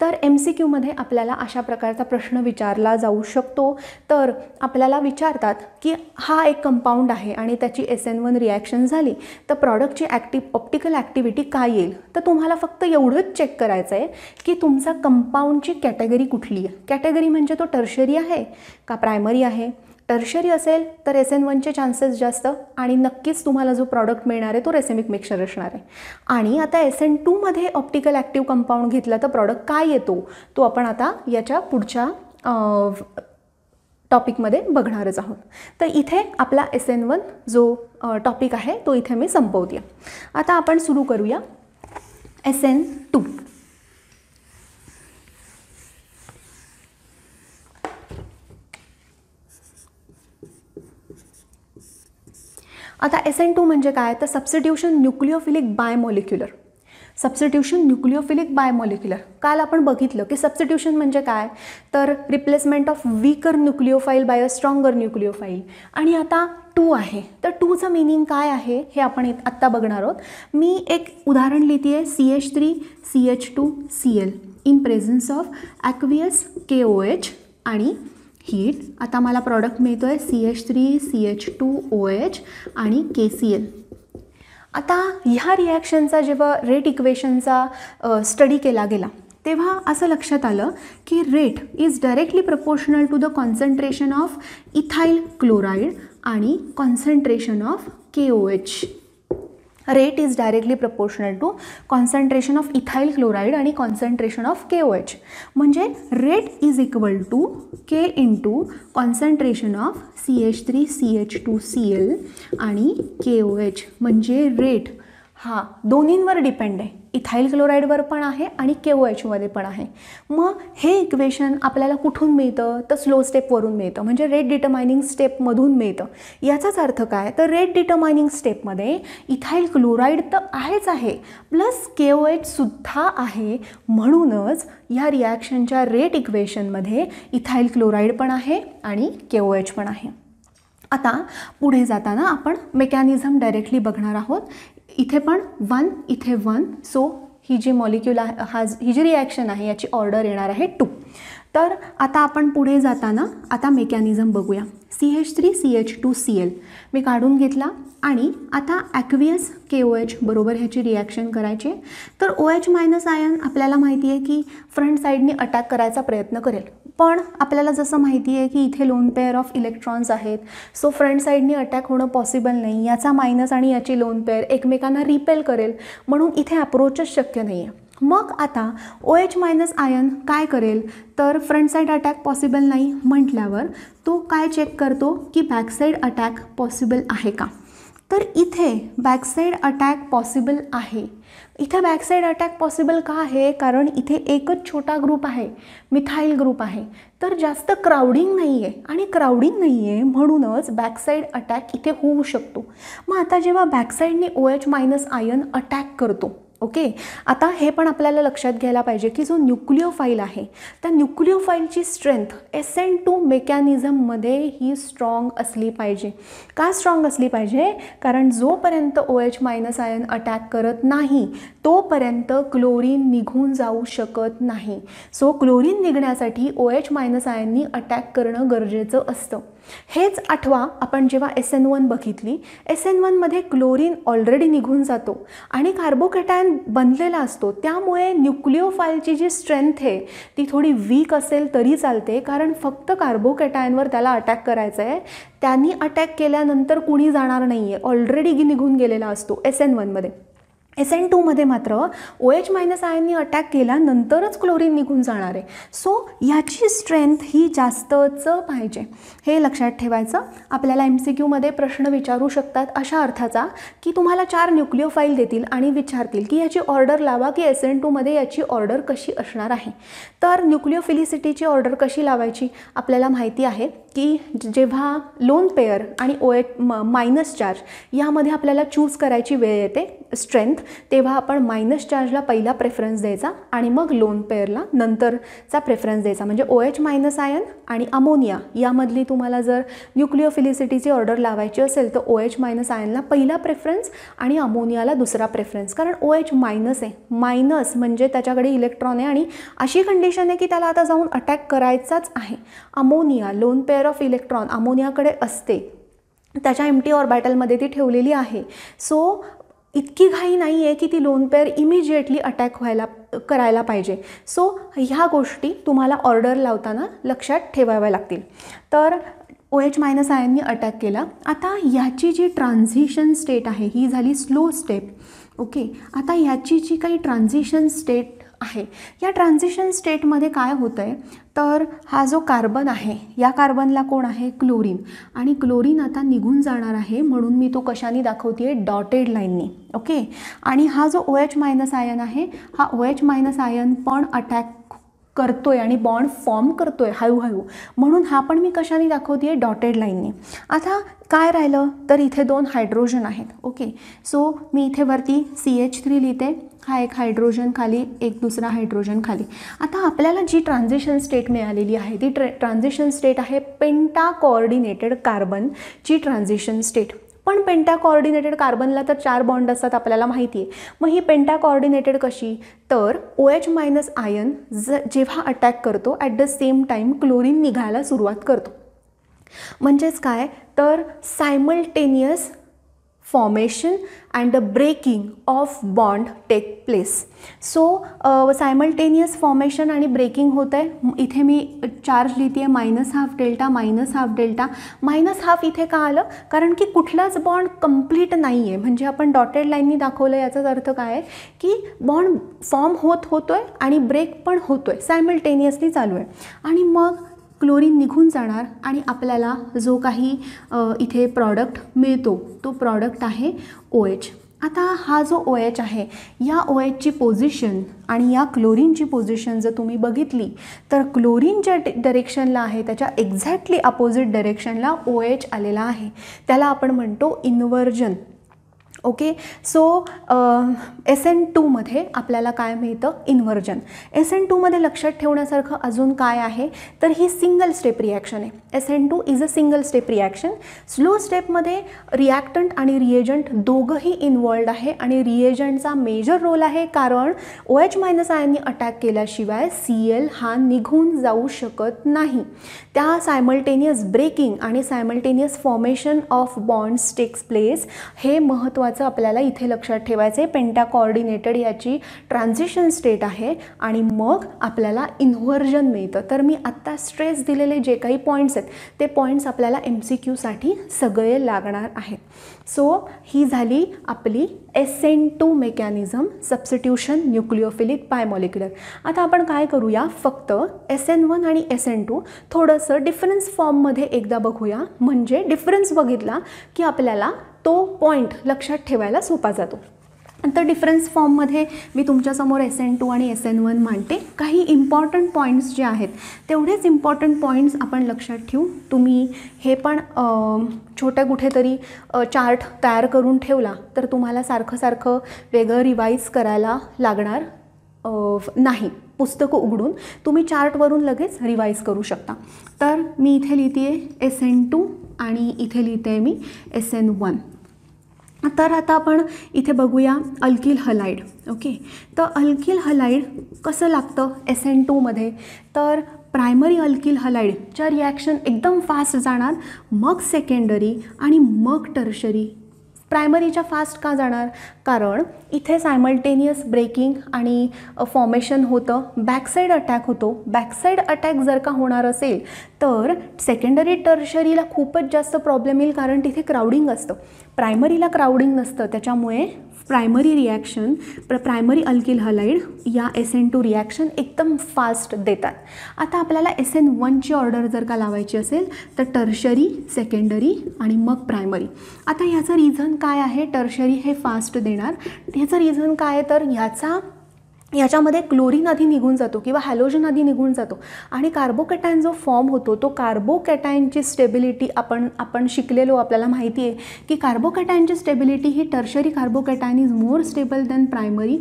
तर MCQमध्ये आपल्याला अशा प्रकारचा प्रश्न विचारला जाऊ शकतो. तर आपल्याला विचारतात की हा एक कंपाऊंड आहे आणि त्याची SN1 रिॲक्शन झाली तर प्रॉडक्टची ऑप्टिकल ॲक्टिव्हिटी काय येईल. तर तुम्हाला फक्त एवढंच चेक करायचं आहे की तुमचा कंपाऊंडची कॅटेगरी कुठली आहे. कॅटेगरी म्हणजे तो टर्शरी आहे का प्रायमरी आहे. टर्शरी असेल तर SN1चे चान्सेस जास्त आणि नक्कीच तुम्हाला जो प्रॉडक्ट मिळणार आहे तो रेसिमिक मिक्सचर असणार आहे. आणि आता SN2मध्ये ऑप्टिकल ॲक्टिव्ह कंपाऊंड घेतला तर प्रॉडक्ट काय येतो तो आपण आता याच्या पुढच्या टॉपिकमध्ये बघणारच आहोत. तर इथे आपला SN1 जो टॉपिक आहे तो इथे मी संपवते. आता आपण सुरू करूया SN2. आता SN2 म्हणजे काय, तर substitution nucleophilic bimolecular. Substitution nucleophilic bimolecular काल आपण बघितलं की सबस्टिट्यूशन म्हणजे काय, तर replacement of weaker nucleophile by a stronger nucleophile. आणि आता 2 आहे. तर 2चं मिनिंग काय आहे हे आपण आत्ता बघणार आहोत. मी एक उदाहरण लिहिते आहे, CH3CH2Cl in presence of aqueous KOH आणि हीट. आता मला प्रॉडक्ट मिळतो आहे CH3CH2OH आणि KCl. आता ह्या रिॲक्शनचा जेव्हा रेट इक्वेशनचा स्टडी केला गेला तेव्हा असं लक्षात आलं की rate is directly proportional to the concentration of ethyl chloride आणि concentration of KOH. Rate is directly proportional to concentration of ethyl chloride आणि कॉन्सन्ट्रेशन ऑफ KOH. म्हणजे rate is equal to K into concentration of CH3CH2Cl आणि KOH. म्हणजे rate हा दोन्हींवर depend आहे, ethyl क्लोराइडवर पण आहे आणि KOHमध्ये पण आहे. मग हे इक्वेशन आपल्याला कुठून मिळतं तर स्लो स्टेपवरून मिळतं, म्हणजे रेट डिटर्मायनिंग स्टेपमधून मिळतं. याचाच अर्थ काय तर रेट डिटर्मायनिंग स्टेपमध्ये इथाइल क्लोराइड तर आहेच आहे प्लस KOH सुद्धा आहे. म्हणूनच ह्या रिॲक्शनच्या रेट इक्वेशनमध्ये इथाइल क्लोराइड पण आहे आणि KOH पण आहे. आता पुढे जाताना आपण मेकॅनिझम डायरेक्टली बघणार आहोत. इथे पण 1 इथे 1, सो ही जी मॉलिक्यूल आहे ही जी रिॲक्शन आहे याची ऑर्डर येणार आहे 2. तर आता आपण पुढे जाताना आता मेकॅनिझम बघूया. CH3CH2Cl मी काढून घेतला आणि आता ॲक्वियस KOH बरोबर ह्याची रिॲक्शन करायची. तर OH मायनस आयन आपल्याला माहिती आहे की फ्रंट साईडने अटॅक करायचा प्रयत्न करेल, पण आपल्याला जसं माहिती आहे की इथे लोन पेअर ऑफ इलेक्ट्रॉन्स आहेत, सो फ्रंट साईडने अटॅक होणं पॉसिबल नाही. याचा मायनस आणि याची लोन पेअर एकमेकांना रिपेल करेल, म्हणून इथे अप्रोचच शक्य नाही आहे. मग आता OH मायनस आयन काय करेल तर फ्रंट साईड अटॅक पॉसिबल नाही म्हटल्यावर तो काय चेक करतो की बॅकसाईड अटॅक पॉसिबल आहे का. तर इथे बॅकसाईड अटॅक पॉसिबल आहे. इथे बॅकसाईड अटॅक पॉसिबल का आहे कारण इथे एकच छोटा ग्रुप आहे, मिथाइल ग्रुप आहे. तर जास्त क्राउडिंग नाही आहे आणि क्राउडिंग नाही आहे म्हणूनच बॅकसाईड अटॅक इथे होऊ शकतो. मग आता जेव्हा बॅकसाईडने OH मायनस आयन अटॅक करतो, ओके, आता हे पण आपल्याला लक्षात घ्यायला पाहिजे की जो न्यूक्लिओफाईल आहे त्या न्यूक्लिओफाईलची स्ट्रेंथ SN2 मेकॅनिझममध्ये ही स्ट्रॉंग असली पाहिजे. का स्ट्रॉंग असली पाहिजे कारण जोपर्यंत OH मायनस आयन अटॅक करत नाही तोपर्यंत क्लोरीन निघून जाऊ शकत नाही. सो क्लोरीन निघण्यासाठी OH मायनस आयननी अटॅक करणं गरजेचं असतं. हेच आठवा आपण जेव्हा SN1 बघितली, SN1मध्ये क्लोरीन ऑलरेडी निघून जातो आणि कार्बोकॅटायन बनलेला असतो. त्यामुळे न्यूक्लिओफाईलची जी स्ट्रेंथ आहे ती थोडी वीक असेल तरी चालते कारण फक्त कार्बोकॅटायनवर त्याला अटॅक करायचं आहे. त्यांनी अटॅक केल्यानंतर कुणी जाणार नाही आहे, ऑलरेडी निघून गेलेला असतो SN1मध्ये. SN2मध्ये मात्र OH मायनस आयननी अटॅक केल्यानंतरच क्लोरीन निघून जाणार आहे. सो याची स्ट्रेंथ ही जास्तच पाहिजे, हे लक्षात ठेवायचं. आपल्याला MCQमध्ये प्रश्न विचारू शकतात अशा अर्थाचा की तुम्हाला 4 न्यूक्लिओफाईल देतील आणि विचारतील की याची ऑर्डर लावा की SN2मध्ये याची ऑर्डर कशी असणार आहे. तर न्यूक्लिओफिलिसिटीची ऑर्डर कशी लावायची आपल्याला माहिती आहे की जेव्हा लोन पेअर आणि OH मायनस चार्ज यामध्ये आपल्याला चूज करायची वेळ येते स्ट्रेंथ, तेव्हा आपण मायनस चार्जला पहिला प्रेफरन्स द्यायचा आणि मग लोन पेअरला नंतरचा प्रेफरन्स द्यायचा. म्हणजे OH मायनस आयन आणि अमोनिया यामधली तुम्हाला जर न्यूक्लिओफिलिसिटीची ऑर्डर लावायची असेल तर OH मायनस आयनला पहिला प्रेफरन्स आणि अमोनियाला दुसरा प्रेफरन्स. कारण OH मायनस आहे, मायनस म्हणजे त्याच्याकडे इलेक्ट्रॉन आहे आणि अशी कंडिशन आहे की त्याला आता जाऊन अटॅक करायचाच आहे. Ammonia lone pair of electron अमोनियाकडे असते, त्याच्या एम्प्टी ऑर्बिटलमध्ये ती ठेवलेली आहे. सो इतकी घाई नाही आहे की ती लोन पेअर इमिजिएटली अटॅक करायला पाहिजे. सो ह्या गोष्टी तुम्हाला ऑर्डर लावताना लक्षात ठेवाव्या लागतील. तर OH मायनस आयननी अटॅक केला. आता ह्याची जी ट्रान्झिशन स्टेट आहे ही झाली स्लो स्टेप, ओके. आता ह्याची जी काही ट्रान्झिशन स्टेट आहे या ट्रान्झिशन स्टेटमध्ये काय होतं आहे तर हा जो कार्बन आहे या कार्बनला कोण आहे क्लोरीन, आणि क्लोरीन आता निघून जाणार आहे म्हणून मी तो कशाने दाखवते आहे डॉटेड लाईननी, ओके. आणि हा जो OH मायनस आयन आहे हा OH मायनस आयन पण अटॅक करतोय आणि बॉन्ड फॉर्म करतोय हळूहळू, म्हणून हा पण मी कशाने दाखवते आहे, डॉटेड लाईनने. आता काय राहिलं तर इथे 2 हायड्रोजन आहेत. ओके, सो मी इथे वरती CH3 लिहिते, हा एक हायड्रोजन खाली, एक दुसरा हायड्रोजन खाली. आता आपल्याला जी ट्रान्झिशन स्टेट मिळालेली आहे ती ट्रान्झिशन स्टेट आहे पेंटा कोऑर्डिनेटेड कार्बनची ट्रान्झिशन स्टेट. पण पेंटा कोऑर्डिनेटेड कार्बनला तर 4 बॉन्ड असतात आपल्याला माहिती आहे. मग ही पेंटा कोऑर्डिनेटेड कशी, तर OH मायनस आयन जेव्हा अटॅक करतो at the same time chlorine निघायला सुरुवात करतो. म्हणजेच काय तर simultaneous formation and the breaking of bond take place. So simultaneous formation आणि ब्रेकिंग होतं आहे. इथे मी चार्ज लिहिते आहे -½ डेल्टा -½ डेल्टा. -½ इथे का आलं, कारण की कुठलाच बॉन्ड कंप्लीट नाही आहे. म्हणजे आपण डॉटेड लाईननी दाखवलं याचाच अर्थ काय आहे की बॉन्ड फॉर्म होतोय आणि ब्रेक पण होतोय, सायमल्टेनियसली चालू आहे. आणि मग क्लोरीन निघून जाणार आणि आपल्याला जो काही इथे प्रॉडक्ट मिळतो तो प्रॉडक्ट आहे OH. आता हा जो OH आहे, या OHची पोझिशन आणि या क्लोरीनची पोझिशन जर तुम्ही बघितली तर क्लोरीन ज्या डायरेक्शनला आहे त्याच्या एक्झॅक्टली अपोजिट डायरेक्शनला OH आलेला आहे. त्याला आपण म्हणतो इन्व्हर्जन. ओके, सो SN2मध्ये आपल्याला काय मिळतं, इन्व्हर्जन. SN2मध्ये लक्षात ठेवण्यासारखं अजून काय आहे तर ही सिंगल स्टेप रिॲक्शन आहे. SN2 is a single step reaction. Slow स्टेपमध्ये रिॲक्टंट आणि रिएजंट दोघंही इन्वॉल्ड आहे आणि रिएजंटचा मेजर रोल आहे, कारण OH मायनस आयननी अटॅक केल्याशिवाय Cl हा निघून जाऊ शकत नाही. त्या सायमल्टेनियस ब्रेकिंग आणि simultaneous formation of bonds takes place, हे महत्त्वाचं आपल्याला इथे लक्षात ठेवायचे. पेंटा कोऑर्डिनेटेड याची ट्रान्झिशन स्टेट आहे आणि मग आपल्याला इन्व्हर्जन मिळतं. तर मी आत्ता स्ट्रेस दिलेले जे काही पॉईंट्स आहेत ते पॉईंट्स आपल्याला MCQसाठी सगळे लागणार आहेत. सो ही झाली आपली SN2 मेकॅनिझम, सबस्टिट्यूशन न्यूक्लिओफिलिक बायमॉलिक्युलर. आता आपण काय करूया, फक्त SN1 आणि SN2 थोडंसं डिफरन्स फॉर्ममध्ये एकदा बघूया. म्हणजे डिफरन्स बघितला की आपल्याला तो पॉईंट लक्षात ठेवायला सोपा जातो. तर डिफरन्स फॉर्ममध्ये मी तुमच्यासमोर SN2 आणि SN1 मांडते. काही इम्पॉर्टंट पॉईंट्स जे आहेत तेवढेच इम्पॉर्टंट पॉईंट्स आपण लक्षात ठेवू. तुम्ही हे पण छोट्या कुठेतरी चार्ट तयार करून ठेवला तर तुम्हाला सारखं वेगळं रिवाईज करायला लागणार नाही. पुस्तकं उघडून तुम्ही चार्टवरून लगेच रिवाईज करू शकता. तर मी इथे लिहिते आहे SN2 आणि इथे लिहिते आहे मी SN1. तर आता आपण इथे बघूया अल्किल हलाइड. ओके, तर अल्किल हलाइड कसं लागतं SN2मध्ये, तर प्रायमरी अल्किल हलाइडच्या रिॲक्शन एकदम फास्ट जाणार, मग सेकंडरी आणि मग टर्शरी. प्रायमरीच्या फास्ट का जाणार, कारण इथे सायमल्टेनियस ब्रेकिंग आणि फॉर्मेशन होतं, बॅकसाईड अटॅक होतो. बॅकसाईड अटॅक जर का होणार असेल तर सेकंडरी टर्शरीला खूपच जास्त प्रॉब्लेम येईल, कारण तिथे क्राउडिंग असतं. प्रायमरीला क्राउडिंग नसतं, त्याच्यामुळे primary reaction primary alkyl halide या SN2 रिॲक्शन एकदम फास्ट देतात. आता आपल्याला SN1ची ऑर्डर जर का लावायची असेल तर टर्शरी, सेकंडरी आणि मग प्रायमरी. आता ह्याचं रिझन काय आहे, टर्शरी हे फास्ट देणार. ह्याचं रिझन काय आहे तर याच्यामध्ये क्लोरीन आधी निघून जातो किंवा हॅलोजन आधी निघून जातो आणि कार्बोकॅटायन जो फॉर्म होतो तो कार्बोकॅटायनची स्टेबिलिटी आपण शिकलेलो, आपल्याला माहिती आहे की कार्बोकॅटायनची स्टेबिलिटी ही tertiary carbocation is more stable than primary,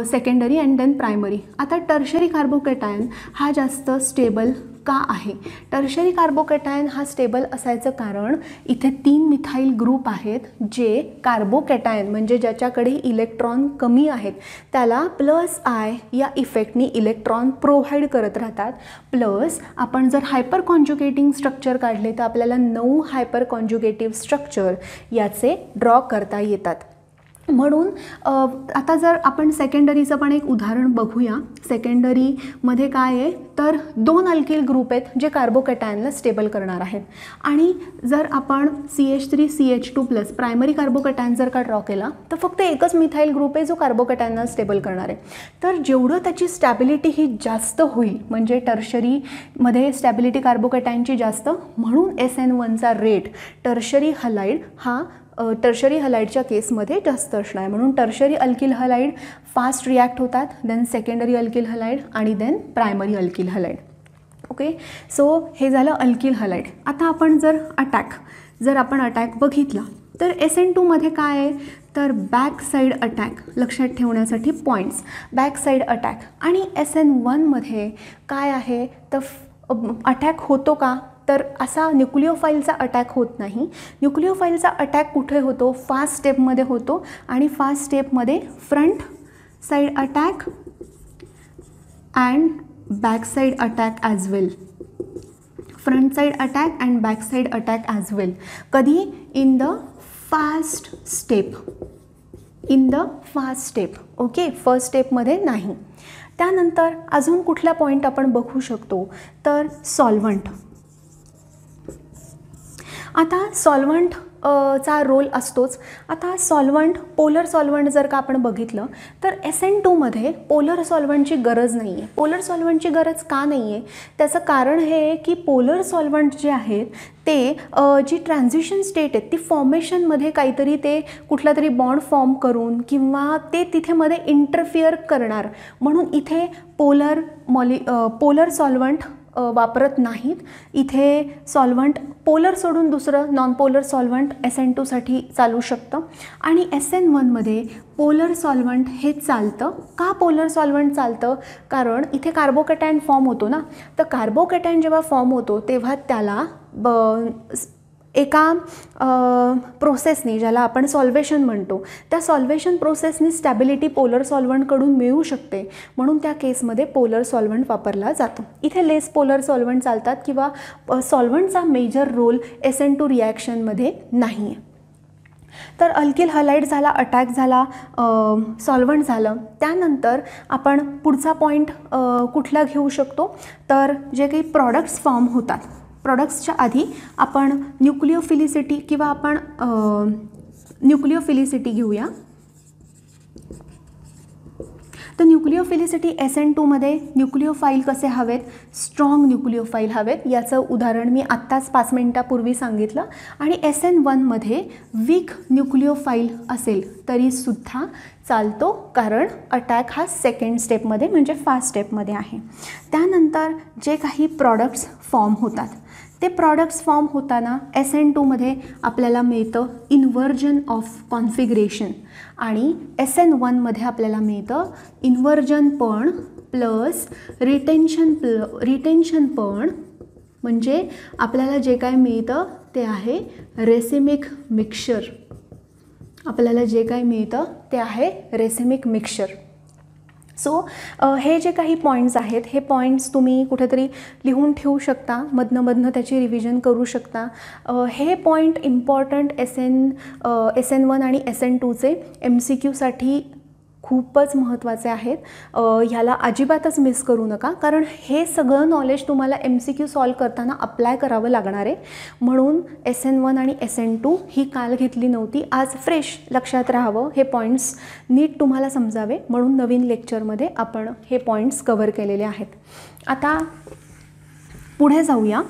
secondary and then primary. आता टर्शरी कार्बोकॅटायन हा जास्त स्टेबल का आहे, टर्शरी कार्बोकॅटायन हा स्टेबल असायचं कारण इथे 3 मिथाइल ग्रुप आहेत जे कार्बोकॅटायन म्हणजे ज्याच्याकडे इलेक्ट्रॉन कमी आहेत त्याला +I या इफेक्टनी इलेक्ट्रॉन प्रोव्हाइड करत राहतात. प्लस आपण जर हायपर कॉन्जुगेटिंग स्ट्रक्चर काढले तर आपल्याला 9 हायपर कॉन्जुगेटिव्ह स्ट्रक्चर याचे ड्रॉ करता येतात. म्हणून आता जर आपण सेकंडरीचं पण एक उदाहरण बघूया. सेकंडरीमध्ये काय आहे तर 2 अल्किल ग्रुप आहेत जे कार्बोकॅटायनला स्टेबल करणार आहेत आणि जर आपण CH3CH2+ प्रायमरी कार्बोकॅटायन जर का ड्रॉ केला तर फक्त एकच मिथाइल ग्रुप आहे जो कार्बोकॅटायनला स्टेबल करणार आहे. तर जेवढं त्याची स्टॅबिलिटी ही जास्त होईल म्हणजे टर्शरीमध्ये स्टॅबिलिटी कार्बोकॅटायनची जास्त, म्हणून SN1चा रेट टर्शरी हलाइड हा टर्शरी हलाईडच्या केसमध्ये जास्त असणार आहे. म्हणून tertiary alkyl halide fast react होतात, देन सेकंडरी अल्किल हलाईड आणि then primary alkyl halide. Okay, so हे झालं अल्किल हलाईड. आता आपण जर आपण अटॅक बघितला तर SN2 मध्ये काय आहे तर बॅक साईड अटॅक. लक्षात ठेवण्यासाठी पॉईंट्स, बॅक साईड अटॅक. आणि SN1 मध्ये काय आहे तर अटॅक होतो का तर असा न्यूक्लिओफाईलचा अटॅक होत नाही. न्यूक्लिओफाईलचा अटॅक कुठे होतो, फास्ट स्टेपमध्ये होतो. आणि फास्ट स्टेपमध्ये front side attack and back side attack as well. Front side attack and back side attack as well. कधी in the fast step, okay, first स्टेपमध्ये नाही. त्यानंतर अजून कुठला पॉईंट आपण बघू शकतो तर सॉल्व्हंट. आता सॉल्व्हंट चा रोल असतोच. आता सॉल्व्हंट, पोलर सॉल्व्हंट जर का आपण बघितलं तर SN2 मध्ये पोलर सॉल्व्हंटची गरज नाही आहे. पोलर सॉल्व्हंटची गरज का नाही आहे त्याचं कारण हे आहे की पोलर सॉल्व्हंट जे आहेत ते जी ट्रान्झिशन स्टेट आहे ती फॉर्मेशनमध्ये काहीतरी ते कुठला तरी बॉन्ड फॉर्म करून किंवा ते तिथे मध्ये इंटरफिअर करणार, म्हणून इथे पोलर सॉल्व्हंट वापरत नाहीत. इथे सॉल्व्हंट पोलर सोडून दुसरं नॉन पोलर सॉल्व्हंट SN2 साठी चालू शकतं. आणि SN1 मध्ये पोलर सॉल्व्हंट हे चालतं. का पोलर सॉल्व्हंट चालतं, कारण इथे कार्बोकॅटायन फॉर्म होतो ना, तर कार्बोकॅटायन जेव्हा फॉर्म होतो तेव्हा त्याला एका प्रोसेसनी, ज्याला आपण सॉल्वेशन म्हणतो, त्या सॉल्वेशन प्रोसेसनी स्टॅबिलिटी पोलर सॉल्व्हंटकडून मिळू शकते. म्हणून त्या केसमध्ये पोलर सॉल्व्हंट वापरला जातो. इथे लेस पोलर सॉल्व्हंट चालतात किंवा सॉल्व्हंटचा मेजर रोल SN2 रिॲक्शनमध्ये नाही आहे. तर अल्किल हलाईड झाला, अटॅक झाला, सॉल्व्हंट झालं. त्यानंतर आपण पुढचा पॉईंट कुठला घेऊ शकतो तर जे काही प्रॉडक्ट्स फॉर्म होतात, प्रॉडक्ट्सच्या आधी आपण न्यूक्लिओफिलिसिटी किंवा आपण न्यूक्लिओफिलिसिटी घेऊया. तर न्यूक्लिओफिलिसिटी SN2 मध्ये न्यूक्लिओफाईल कसे हवेत, स्ट्रॉंग न्यूक्लिओफाईल हवेत. याचं उदाहरण मी आत्ताच 5 मिनिटापूर्वी सांगितलं. आणि SN1 मध्ये वीक न्यूक्लिओफाईल असेल तरीसुद्धा चालतो, कारण अटॅक हा सेकंड स्टेपमध्ये म्हणजे फास्ट स्टेपमध्ये आहे. त्यानंतर जे काही प्रॉडक्ट्स फॉर्म होतात ते प्रॉडक्ट्स फॉर्म होताना SN2 मध्ये आपल्याला मिळतं इन्व्हर्जन ऑफ कॉन्फिगरेशन आणि SN1 मध्ये आपल्याला मिळतं इन्व्हर्जन पण प्लस रिटेन्शन पण. म्हणजे आपल्याला जे काय मिळतं ते आहे रेसिमिक मिक्सचर. सो हे जे काही पॉईंट्स आहेत हे पॉईंट्स तुम्ही कुठेतरी लिहून ठेवू शकता, मधनं त्याची रिव्हिजन करू शकता. हे पॉईंट इम्पॉर्टंट SN1 आणि SN2चे MCQसाठी खूपच महत्त्वाचे आहेत. ह्याला अजिबातच मिस करू नका, कारण हे सगळं नॉलेज तुम्हाला MCQ सॉल्व करताना अप्लाय करावं लागणार आहे. म्हणून SN1 आणि SN2 ही काल घेतली नव्हती, आज फ्रेश लक्षात राहावं, हे पॉईंट्स नीट तुम्हाला समजावे म्हणून नवीन लेक्चरमध्ये आपण हे पॉईंट्स कव्हर केलेले आहेत. आता पुढे जाऊया.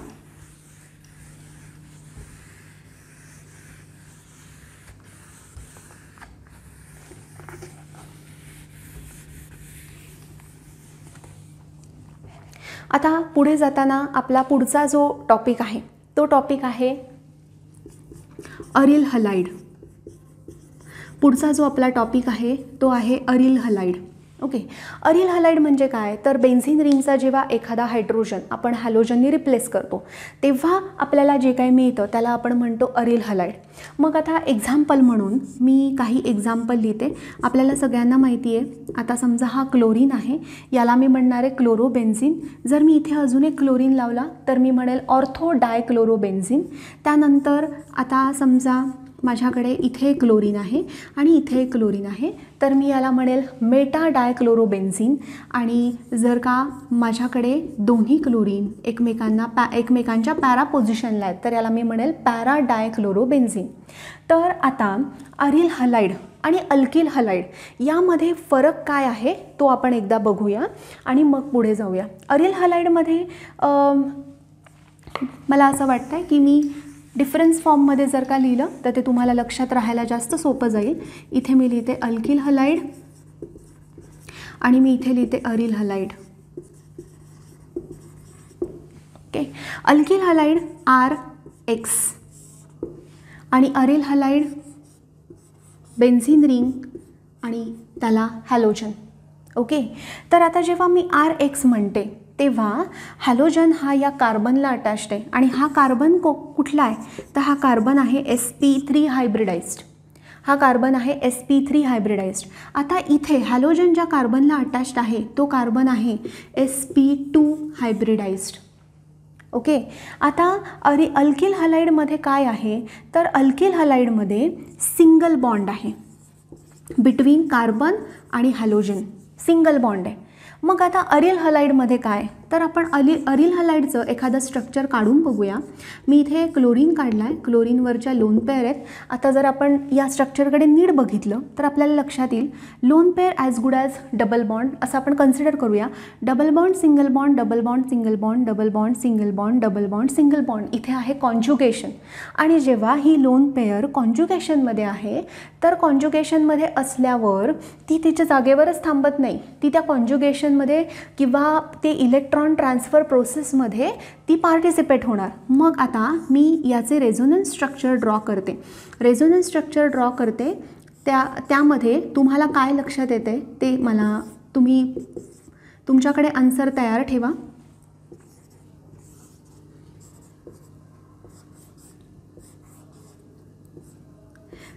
आता पुढे जाताना आपला पुढचा जो टॉपिक आहे तो टॉपिक आहे अरिल हलाईड. पुढचा जो आपला टॉपिक आहे तो आहे aril halide. Okay, aril halide म्हणजे काय तर बेन्झीन रिंगचा जेव्हा एखादा हायड्रोजन आपण हॅलोजननी रिप्लेस करतो तेव्हा आपल्याला जे काही मिळतं त्याला आपण म्हणतो अरिल हलाईड. मग आता एक्झाम्पल म्हणून मी काही एक्झाम्पल लिहिते. आपल्याला सगळ्यांना माहिती आहे, आता समजा हा क्लोरीन आहे, याला मी म्हणणार आहे क्लोरोबेन्झीन. जर मी इथे अजून एक क्लोरीन लावला तर मी म्हणेल ऑर्थो डायक्लोरोबेन्झीन. त्यानंतर आता समजा माझ्याकडे इथे क्लोरीन आहे आणि इथे क्लोरीन आहे, तर मी याला म्हणेल मेटा डायक्लोरोबेन्झीन. आणि जर का माझ्याकडे दोन्ही क्लोरीन एकमेकांच्या पॅरा पोझिशनला आहेत तर याला मी म्हणेल पॅरा डायक्लोरोबेन्झीन. तर आता अरिल हलाईड आणि अल्किल हलाईड यामध्ये फरक काय आहे तो आपण एकदा बघूया आणि मग पुढे जाऊया. अरिल हलाईडमध्ये मला असं वाटतं की मी डिफरन्स फॉर्ममध्ये जर का लिहिलं तर ते तुम्हाला लक्षात राहायला जास्त सोपं जाईल. इथे मी लिहिते अल्किल हलाइड आणि मी इथे लिहिते aryl halide. Okay, alkyl halide RX आणि अरिल हलाइड बेन्झीन रिंग आणि त्याला हॅलोजन. ओके, तर आता जेव्हा मी RX म्हणते तेव्हा हॅलोजन हा या कार्बनला अटॅच्ड आहे आणि हा कार्बन कुठला आहे तर हा कार्बन आहे sp3 हायब्रिडाइज्ड. हा कार्बन आहे sp3 हायब्रिडाइज्ड. आता इथे हॅलोजन ज्या कार्बनला अटॅच्ड आहे तो कार्बन आहे sp2 हायब्रिडाइज्ड. ओके, आता अल्किल हलाइडमध्ये काय आहे तर अल्किल हलाइडमध्ये सिंगल बॉन्ड आहे बिटवीन कार्बन आणि हॅलोजन, सिंगल बॉन्ड आहे. मग आता अरिल हलाइडमध्ये काय तर आपण अरिल हलाइडचं एखादं स्ट्रक्चर काढून बघूया. मी इथे क्लोरीन काढला आहे, क्लोरीनवरच्या लोन पेअर आहेत. आता जर आपण या स्ट्रक्चरकडे नीट बघितलं तर आपल्याला लक्षात येईल lone pair as good as double bond असं आपण कन्सिडर करूया. Double bond single bond, double bond single bond, double bond single bond, double bond single bond. इथे आहे कॉन्जुगेशन. आणि जेव्हा ही लोन पेअर कॉन्जुगेशनमध्ये आहे तर कॉन्जुगेशनमध्ये असल्यावर ती तिच्या जागेवरच थांबत नाही, ती त्या कॉन्जुगेशनमध्ये किंवा ते इलेक्ट्रॉन ट्रान्सफर प्रोसेसमध्ये ती पार्टिसिपेट होणार. मग आता मी याचे रेझोनन्स स्ट्रक्चर ड्रॉ करते. रेझोनन्स स्ट्रक्चर ड्रॉ करते त्यामध्ये तुम्हाला काय लक्षात येते ते मला तुम्ही तुमच्याकडे आन्सर तयार ठेवा.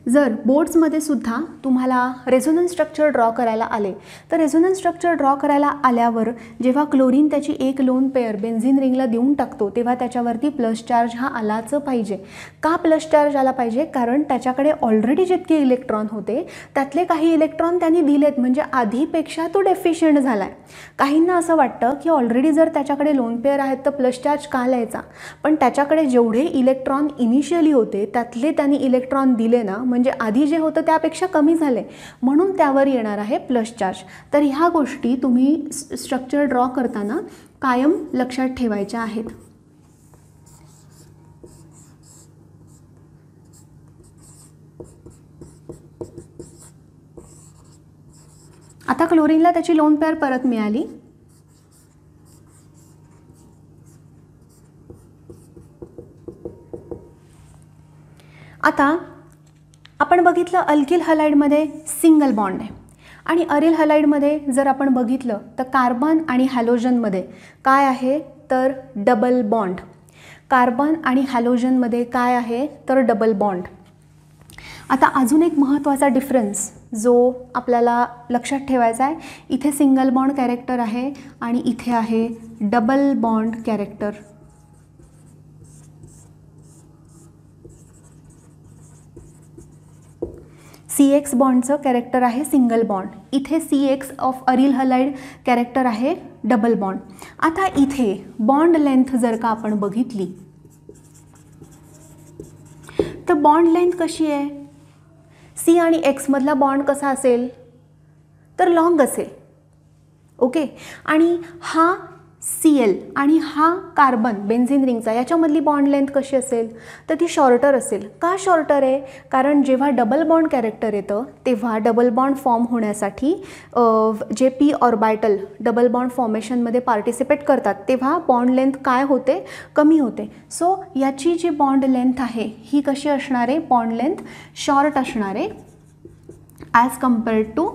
जर बोर्ड्समध्ये सुद्धा तुम्हाला रेझोनन्स स्ट्रक्चर ड्रॉ करायला आले तर रेझोनन्स स्ट्रक्चर ड्रॉ करायला आल्यावर जेव्हा क्लोरीन त्याची एक लोन पेअर बेन्झीन रिंगला देऊन टाकतो तेव्हा त्याच्यावरती प्लस चार्ज हा आलाच पाहिजे. का प्लस चार्ज आला पाहिजे कारण त्याच्याकडे ऑलरेडी जितके इलेक्ट्रॉन होते त्यातले काही इलेक्ट्रॉन त्यांनी दिलेत म्हणजे आधीपेक्षा तो डेफिशियंट झाला आहे. काहींना असं वाटतं की ऑलरेडी जर त्याच्याकडे लोन पेअर आहेत तर प्लस चार्ज का लिहायचा, पण त्याच्याकडे जेवढे इलेक्ट्रॉन इनिशियली होते त्यातले त्यांनी इलेक्ट्रॉन दिले ना म्हणजे आधी जे होतं त्यापेक्षा कमी झाले म्हणून त्यावर येणार आहे प्लस चार्ज. तर ह्या गोष्टी तुम्ही स्ट्रक्चर ड्रॉ करताना कायम लक्षात ठेवायच्या आहेत. आता क्लोरीनला त्याची लोन पेअर परत मिळाली. आता आपण बघितलं अल्किल हलाइडमध्ये सिंगल बॉन्ड आहे आणि अरिल हलाइडमध्ये जर आपण बघितलं तर कार्बन आणि हॅलोजनमध्ये काय आहे तर डबल बॉन्ड. कार्बन आणि हॅलोजनमध्ये काय आहे तर डबल बॉन्ड. आता अजून एक महत्त्वाचा डिफरन्स जो आपल्याला लक्षात ठेवायचा आहे, इथे सिंगल बॉन्ड कॅरेक्टर आहे आणि इथे आहे डबल बॉन्ड कॅरेक्टर. CX बॉन्डचं कॅरेक्टर आहे सिंगल बॉन्ड, इथे CX of aryl halide character आहे डबल बॉन्ड. आता इथे बॉन्ड लेंथ जर का आपण बघितली तर बॉन्ड लेंथ कशी आहे, C आणि X मधला बॉन्ड कसा असेल तर लॉंग असेल. ओके, आणि हा Cl आणि हा कार्बन बेन्झीन रिंगचा याच्यामधली बॉन्ड लेंथ कशी असेल तर ती शॉर्टर असेल. का शॉर्टर आहे कारण जेव्हा डबल बॉन्ड कॅरेक्टर येतं तेव्हा डबल बॉन्ड फॉर्म होण्यासाठी जे p ऑर्बिटल डबल बॉन्ड फॉर्मेशनमध्ये पार्टिसिपेट करतात तेव्हा बॉन्ड लेंथ काय होते कमी होते. सो याची जी बॉन्ड लेंथ आहे ही कशी असणार आहे, बॉन्ड लेंथ शॉर्ट असणार आहे as compared to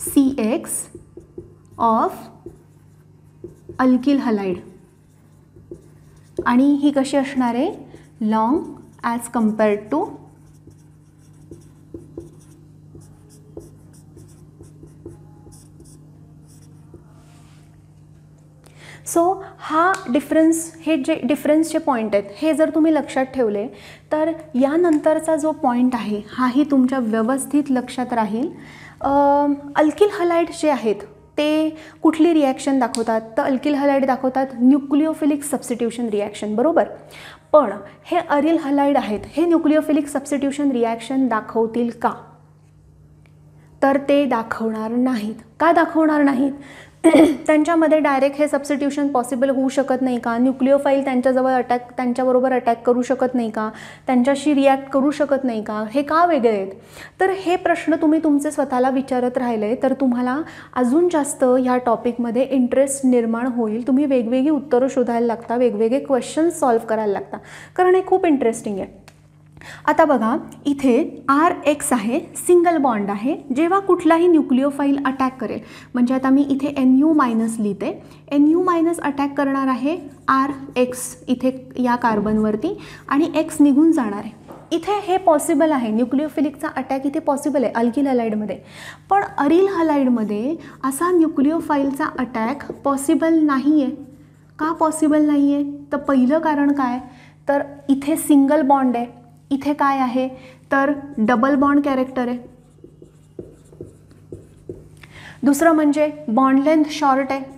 CX of alkyl halide आणि ही कशी असणार आहे long as compared to so हा डिफरन्स, हे जे डिफरन्सचे पॉईंट आहेत हे जर तुम्ही लक्षात ठेवले तर यानंतरचा जो पॉईंट आहे हाही तुमच्या व्यवस्थित लक्षात राहील. अल्किल हलाइड जे आहेत ते कुठली रिॲक्शन दाखवतात तर अल्किल हलाइड दाखवतात न्यूक्लिओफिलिक सबस्टिट्यूशन रिॲक्शन, बरोबर. पण हे अरिल हलाइड आहेत हे न्यूक्लिओफिलिक सबस्टिट्यूशन रिॲक्शन दाखवतील का तर ते दाखवणार नाहीत. का दाखवणार नाहीत त्यांच्यामध्ये डायरेक्ट हे सबस्टिट्यूशन पॉसिबल होऊ शकत नाही का? न्यूक्लिओफाईल त्यांच्याबरोबर अटॅक करू शकत नाही का? त्यांच्याशी रिॲक्ट करू शकत नाही का? हे का वेगळे आहेत? तर हे प्रश्न तुम्ही तुमचे स्वतःला विचारत राहिले तर तुम्हाला अजून जास्त ह्या टॉपिकमध्ये इंटरेस्ट निर्माण होईल. तुम्ही वेगवेगळी उत्तरं शोधायला लागता, वेगवेगळे क्वेश्चन्स सॉल्व्ह करायला लागता, कारण हे खूप इंटरेस्टिंग आहे. आता बघा, इथे RX आहे, सिंगल बॉन्ड आहे. जेव्हा कुठलाही न्यूक्लिओफाईल अटॅक करेल, म्हणजे आता मी इथे NU- लिहिते, NU- अटॅक करणार आहे RX इथे या कार्बनवरती आणि X निघून जाणार आहे. इथे हे पॉसिबल आहे, न्यूक्लिओफिलिकचा अटॅक इथे पॉसिबल आहे अल्किल हलाइडमध्ये. पण अरिल हलाइडमध्ये असा न्यूक्लिओफाईलचा अटॅक पॉसिबल नाही आहे. का पॉसिबल नाही आहे? तर पहिलं कारण काय, तर इथे सिंगल बॉन्ड आहे, इथे काय आहे तर डबल बॉन्ड कॅरेक्टर आहे. दुसरं म्हणजे बॉन्ड लेंथ शॉर्ट आहे.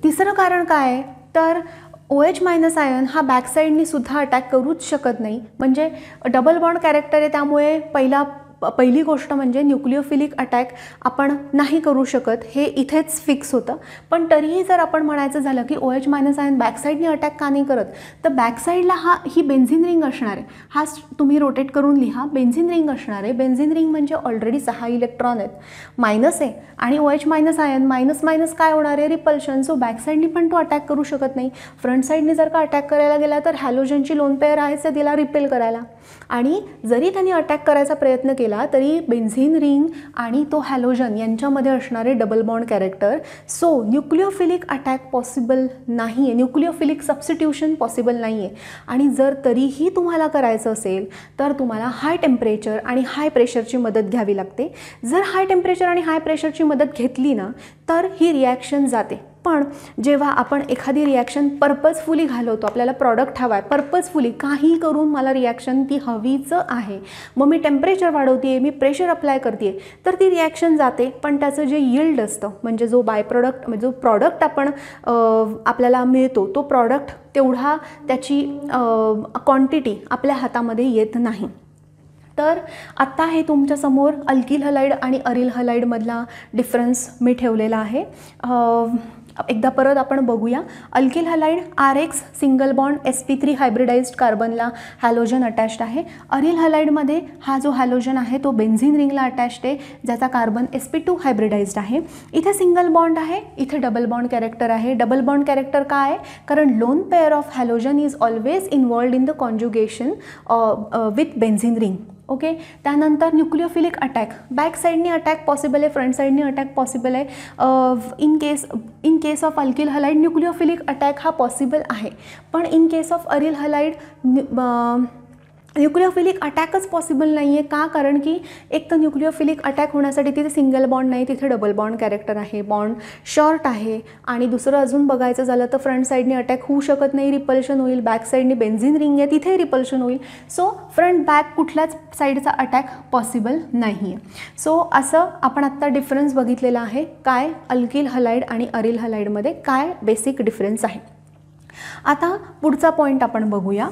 तिसरं कारण काय आहे तर OH- आयन हा बॅकसाईडनी सुद्धा अटॅक करूच शकत नाही. म्हणजे डबल बॉन्ड कॅरेक्टर आहे, त्यामुळे पहिली गोष्ट म्हणजे न्यूक्लिओफिलिक अटॅक आपण नाही करू शकत, हे इथेच फिक्स होतं. पण तरीही जर आपण म्हणायचं झालं की OH- आयन बॅकसाईडनी अटॅक का नाही करत, तर बॅकसाईडला ही बेन्झिन रिंग असणार आहे. हा तुम्ही रोटेट करून लिहा, बेन्झिन रिंग असणार आहे. बेन्झिन रिंग म्हणजे ऑलरेडी 6 इलेक्ट्रॉन आहेत, मायनस आहे आणि OH- आयन मायनस काय होणार आहे, रिपल्शन. सो बॅकसाईडनी पण तो अटॅक करू शकत नाही. फ्रंट साईडनी जर का अटॅक करायला गेला तर हॅलोजनची लोन पेअर आहेच आहे तिला रिपेल करायला, आणि जरी त्यांनी अटॅक करायचा प्रयत्न केला तरी बेन्झिन रिंग आणि तो हॅलोजन यांच्यामध्ये असणारे double bond character. So nucleophilic attack possible नाही आहे, न्यूक्लिओफिलिक सबस्टिट्यूशन पॉसिबल नाही आहे. आणि जर तरीही तुम्हाला करायचं असेल तर तुम्हाला हाय टेम्परेचर आणि हाय प्रेशरची मदत घ्यावी लागते. जर हाय टेम्परेचर आणि हाय प्रेशरची मदत घेतली ना तर ही रिॲक्शन जाते. पण जेव्हा आपण एखादी रिॲक्शन पर्पजफुली घालवतो, आपल्याला प्रॉडक्ट हवा आहे, पर्पजफुली काही करून मला रिॲक्शन ती हवीच आहे, मग मी टेम्परेचर वाढवते, मी प्रेशर अप्लाय करते, तर ती रिॲक्शन जाते. पण त्याचं जे यील्ड असतं, म्हणजे जो बाय प्रोडक्ट, म्हणजे जो प्रॉडक्ट आपल्याला मिळतो, तो प्रॉडक्ट तेवढा त्याची क्वांटिटी आपल्या हातामध्ये येत नाही. तर आत्ता हे तुमच्यासमोर अल्किल हलाइड आणि अरिल हलाइडमधला डिफरन्स मी ठेवलेला आहे. एकदा परत आपण बघूया. Alkyl halide RX single bond sp3 hybridised कार्बनला हॅलोजन अटॅच्ड आहे. अरिल हलाइडमध्ये हा जो हॅलोजन आहे तो बेन्झिन रिंगला अटॅच्ड आहे, ज्याचा कार्बन sp2 हायब्रिडाइज्ड आहे. इथे सिंगल बॉन्ड आहे, इथे डबल बॉन्ड कॅरेक्टर आहे. डबल बॉन्ड कॅरेक्टर काय आहे, कारण lone pair of halogen is always involved in the conjugation with benzene ring. Okay. त्यानंतर न्यूक्लिओफिलिक अटॅक, बॅक साईडनी अटॅक पॉसिबल आहे, फ्रंट साईडनी अटॅक पॉसिबल आहे. In case of alkyl halide nucleophilic attack हा possible आहे. पण in case of aryl halide nucleophilic अटॅकच पॉसिबल नाही आहे. का? कारण की एक तर न्यूक्लिओफिलिक अटॅक होण्यासाठी तिथे सिंगल बॉन्ड नाही, तिथे डबल बॉन्ड कॅरेक्टर आहे, बॉन्ड शॉर्ट आहे. आणि दुसरं अजून बघायचं झालं तर फ्रंट साईडने अटॅक होऊ शकत नाही, रिपल्शन होईल. बॅक साईडने बेन्झिन रिंग आहे, तिथे रिपल्शन होईल. सो फ्रंट बॅक कुठल्याच साईडचा अटॅक पॉसिबल नाही आहे. सो असं आपण आत्ता डिफरन्स बघितलेला आहे, काय अल्किल हलाइड आणि अरिल हलाइडमध्ये काय बेसिक डिफरन्स आहे. आता पुढचा पॉईंट आपण बघूया.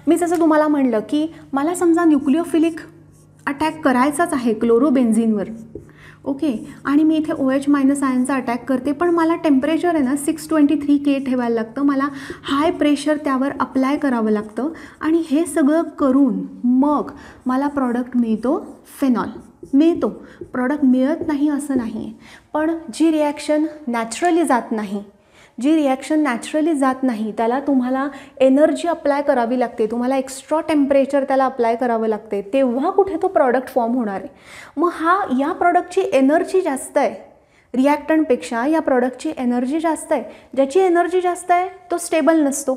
मी जसं तुम्हाला म्हणलं की मला समजा न्यूक्लिओफिलिक अटॅक करायचाच आहे क्लोरोबेन्झिनवर, ओके, आणि मी इथे OH- आयनचा अटॅक करते, पण मला टेम्परेचर आहे ना 623 K ठेवायला लागतं, मला हाय प्रेशर त्यावर अप्लाय करावं लागतं. आणि हे सगळं करून मग मला प्रॉडक्ट मिळतो, फेनॉल मिळतो. प्रॉडक्ट मिळत नाही असं नाही आहे, पण जी रिॲक्शन नॅचरली जात नाही त्याला तुम्हाला एनर्जी अप्लाय करावी लागते, तुम्हाला एक्स्ट्रा टेम्परेचर त्याला अप्लाय करावं लागते, तेव्हा कुठे तो प्रॉडक्ट फॉर्म होणार आहे. मग या प्रॉडक्टची एनर्जी जास्त आहे रिॲक्टंटपेक्षा, या प्रॉडक्टची एनर्जी जास्त आहे. ज्याची एनर्जी जास्त आहे तो स्टेबल नसतो,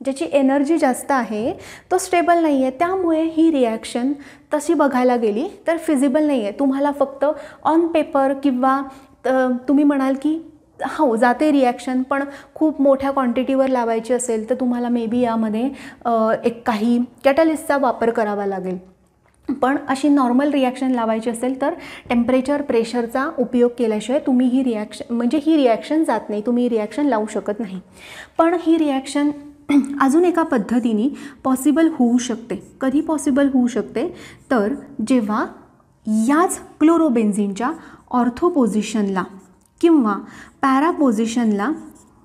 ज्याची एनर्जी जास्त आहे तो स्टेबल नाही आहे. त्यामुळे ही रिॲक्शन तशी बघायला गेली तर फिजिबल नाही आहे. तुम्हाला फक्त ऑन पेपर किंवा तुम्ही म्हणाल की हो जाते रिॲक्शन, पण खूप मोठ्या क्वांटिटीवर लावायची असेल तर तुम्हाला मे बी यामध्ये काही कॅटलिस्टचा वापर करावा लागेल. पण अशी नॉर्मल रिॲक्शन लावायची असेल तर टेम्परेचर प्रेशरचा उपयोग केल्याशिवाय तुम्ही ही रिॲक्शन जात नाही, तुम्ही ही रिॲक्शन लावू शकत नाही. पण ही रिॲक्शन अजून एका पद्धतीने पॉसिबल होऊ शकते. कधी पॉसिबल होऊ शकते तर जेव्हा याच क्लोरोबेन्झिनच्या ऑर्थो पोझिशनला किंवा पॅरा पोझिशनला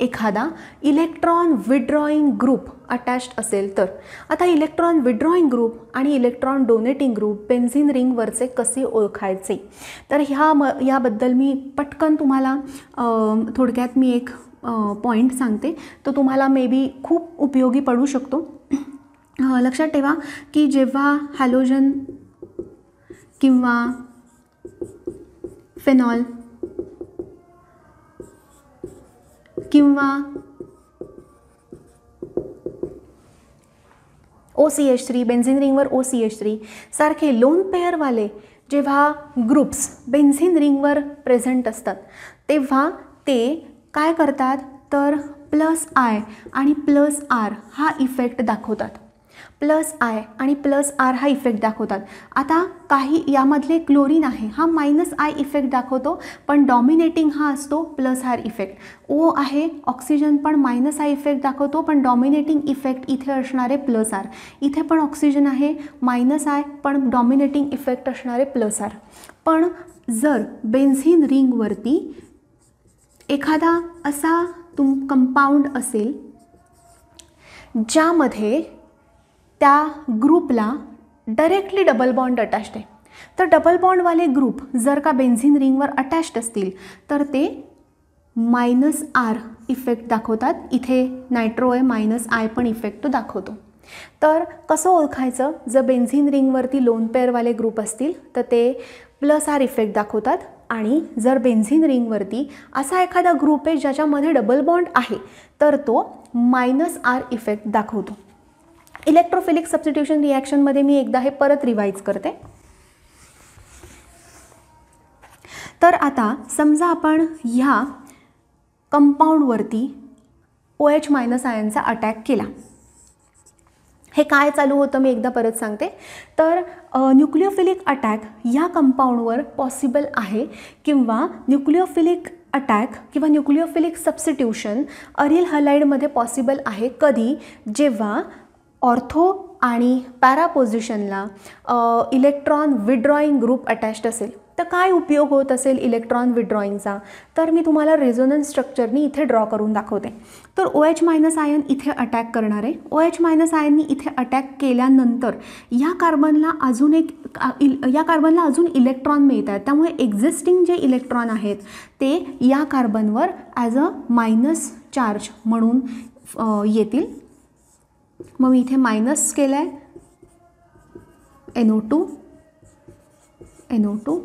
एखादा इलेक्ट्रॉन विड्रॉईंग ग्रुप अटॅच्ड असेल तर. आता इलेक्ट्रॉन विड्रॉईंग ग्रुप आणि इलेक्ट्रॉन डोनेटिंग ग्रुप बेन्झीन रिंगवरचे कसे ओळखायचे, तर याबद्दल मी पटकन तुम्हाला थोडक्यात मी एक पॉईंट सांगते, तो तुम्हाला मे बी खूप उपयोगी पडू शकतो. लक्षात ठेवा की जेव्हा हॅलोजन किंवा फेनॉल किंवा OCH3 बेन्झीन रिंगवर OCH3 सारखे लोन पेअरवाले जेव्हा ग्रुप्स बेन्झीन रिंगवर प्रेझेंट असतात तेव्हा ते काय करतात तर +I आणि +R हा इफेक्ट दाखवतात. +I आणि +R हा इफेक्ट दाखवतात. आता काही यामधले क्लोरीन आहे हा -I इफेक्ट दाखवतो, पण डॉमिनेटिंग हा असतो +R इफेक्ट. O आहे ऑक्सिजन पण -I इफेक्ट दाखवतो, पण डॉमिनेटिंग इफेक्ट इथे असणारे +R. इथे पण ऑक्सिजन आहे -I पण डॉमिनेटिंग इफेक्ट असणारे +R. पण जर बेन्झीन रिंगवरती एखादा असा कंपाऊंड असेल ज्यामध्ये त्या ग्रुपला डायरेक्टली डबल बॉन्ड अटॅच्ड आहे, तर डबल बॉन्डवाले ग्रुप जर का बेन्झीन रिंगवर अटॅच्ड असतील तर ते -R इफेक्ट दाखवतात. इथे नायट्रो आहे -I पण इफेक्ट तो दाखवतो. तर कसं ओळखायचं, जर बेन्झीन रिंगवरती लोन पेअरवाले ग्रुप असतील तर ते +R इफेक्ट दाखवतात, आणि जर बेन्झीन रिंगवरती असा एखादा ग्रुप आहे ज्याच्यामध्ये डबल बॉन्ड आहे तर तो -R इफेक्ट दाखवतो. इलेक्ट्रोफिलिक सबस्टिट्यूशन रिॲक्शनमध्ये मी एकदा हे परत रिवाइज करते. तर आता समजा आपण ह्या कंपाऊंडवरती OH- आयनचा अटॅक केला. हे काय चालू होतं मी एकदा परत सांगते. तर न्यूक्लिओफिलिक अटॅक या कंपाऊंडवर पॉसिबल आहे, किंवा न्यूक्लिओफिलिक अटॅक किंवा न्यूक्लिओफिलिक सबस्टिट्यूशन अरिल हलाइडमध्ये पॉसिबल आहे. कधी, जेव्हा ऑर्थो आणि पॅरा पोझिशनला इलेक्ट्रॉन विड्रॉईंग ग्रुप अटॅच्ड असेल. तर काय उपयोग होत असेल इलेक्ट्रॉन विड्रॉईंगचा, तर मी तुम्हाला रेझोनन्स स्ट्रक्चरनी इथे ड्रॉ करून दाखवते. तर OH- आयन इथे अटॅक करणार आहे. OH- आयननी इथे अटॅक केल्यानंतर या कार्बनला अजून इलेक्ट्रॉन मिळत आहेत, त्यामुळे एक्झिस्टिंग जे इलेक्ट्रॉन आहेत ते या कार्बनवर ॲज अ मायनस चार्ज म्हणून येतील. मग मी इथे मायनस केलं आहे NO2.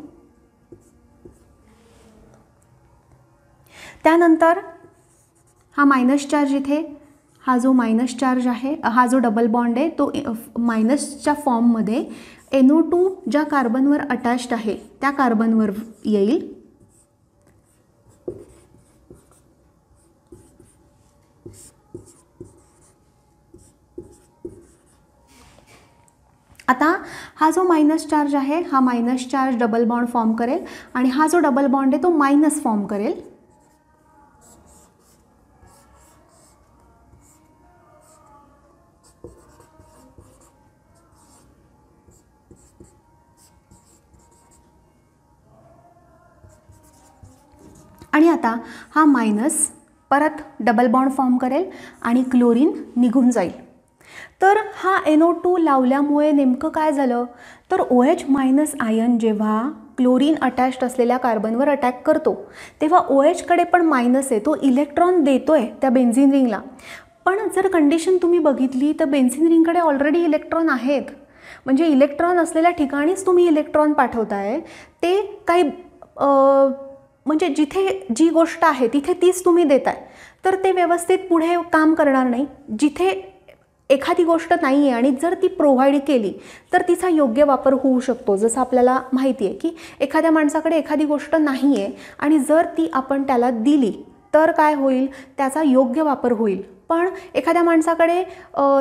त्यानंतर हा मायनस चार्ज इथे, हा जो मायनस चार्ज आहे, हा जो डबल बॉन्ड आहे तो मायनसच्या फॉर्ममध्ये NO2 ज्या कार्बनवर अटॅच्ड आहे त्या कार्बनवर येईल. आता हा जो मायनस चार्ज आहे हा minus charge double bond form करेल, आणि हा जो डबल बॉन्ड आहे तो मायनस फॉर्म करेल. आणि आता हा मायनस परत डबल बॉन्ड फॉर्म करेल आणि क्लोरीन निघून जाईल. तर हा NO2 लावल्यामुळे नेमकं काय झालं, तर OH- आयन जेव्हा क्लोरीन अटॅच्ड असलेल्या कार्बनवर अटॅक करतो तेव्हा OH कडे पण मायनस आहे, तो इलेक्ट्रॉन देतोय त्या बेन्झीन रिंगला. पण जर कंडिशन तुम्ही बघितली तर बेन्झीन रिंगकडे ऑलरेडी इलेक्ट्रॉन आहेत, म्हणजे इलेक्ट्रॉन असलेल्या ठिकाणीच तुम्ही इलेक्ट्रॉन पाठवताय. ते काही म्हणजे जिथे जी गोष्ट आहे तिथे तीच तुम्ही देताय, तर ते व्यवस्थित पुढे काम करणार नाही. जिथे एखादी गोष्ट नाही आहे आणि जर ती प्रोव्हाइड केली तर तिचा योग्य वापर होऊ शकतो. जसं आपल्याला माहिती आहे की एखाद्या माणसाकडे एखादी गोष्ट नाही आहे आणि जर ती आपण त्याला दिली तर काय होईल, त्याचा योग्य वापर होईल. पण एखाद्या माणसाकडे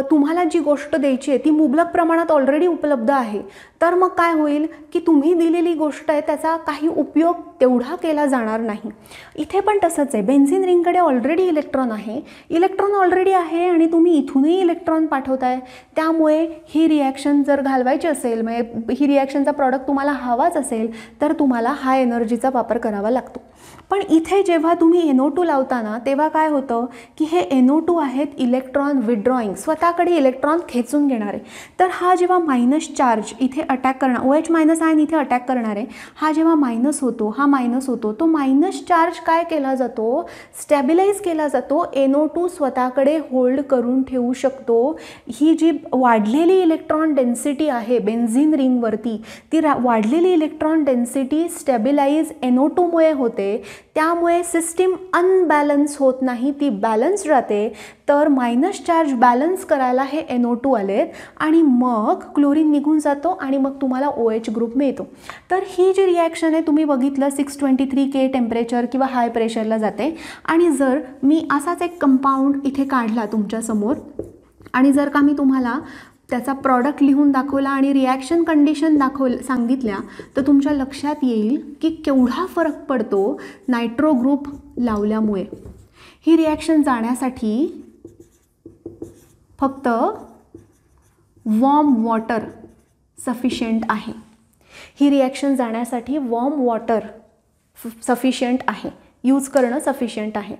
तुम्हाला जी गोष्ट द्यायची आहे ती मुबलक प्रमाणात ऑलरेडी उपलब्ध आहे, तर मग काय होईल की तुम्ही दिलेली गोष्ट आहे त्याचा काही उपयोग तेवढा केला जाणार नाही. इथे पण तसंच आहे. बेन्झीन रिंगकडे ऑलरेडी इलेक्ट्रॉन आहे, इलेक्ट्रॉन ऑलरेडी आहे आणि तुम्ही इथूनही इलेक्ट्रॉन पाठवताय. त्यामुळे ही रिॲक्शन जर घालवायची असेल, म्हणजे ही रिॲक्शनचा प्रॉडक्ट तुम्हाला हवाच असेल, तर तुम्हाला हाय एनर्जीचा वापर करावा लागतो. पण इथे जेव्हा तुम्ही NO2 लावताना तेव्हा काय होतं की हे NO2 आहेत इलेक्ट्रॉन विड्रॉईंग, स्वतःकडे इलेक्ट्रॉन खेचून घेणारे. तर हा जेव्हा मायनस चार्ज इथे अटॅक करणार, OH मायनस आयन इथे अटॅक करणार आहे, हा जेव्हा मायनस होतो, हा मायनस होतो, तो मायनस चार्ज काय केला जातो, स्टॅबिलाइज केला जातो. NO2 स्वतःकडे होल्ड करून ठेवू शकतो. ही जी वाढलेली इलेक्ट्रॉन डेन्सिटी आहे बेन्झीन रिंगवरती, ती वाढलेली इलेक्ट्रॉन डेन्सिटी स्टॅबिलाइज NO2 मुळे होते. त्यामुळे सिस्टीम अनबॅलन्स होत नाही, ती बॅलन्स राहते. तर मायनस चार्ज बॅलन्स करायला हे NO2 आलेत आणि मग क्लोरीन निघून जातो आणि मग तुम्हाला OH ग्रुप मिळतो. तर ही जी रिॲक्शन आहे तुम्ही बघितलं 623 K टेम्परेचर किंवा हाय प्रेशरला जाते. आणि जर मी असाच एक कंपाऊंड इथे काढला तुमच्यासमोर आणि जर का मी तुम्हाला त्याचा प्रॉडक्ट लिहून दाखवला आणि रिॲक्शन कंडिशन सांगितल्या, तर तुमच्या लक्षात येईल की केवढा फरक पडतो नायट्रो ग्रुप लावल्यामुळे. ही रिॲक्शन जाण्यासाठी फक्त वॉर्म वॉटर सफिशियंट आहे. ही रिॲक्शन जाण्यासाठी वॉर्म वॉटर सफिशियंट आहे, यूज करणं सफिशियंट आहे.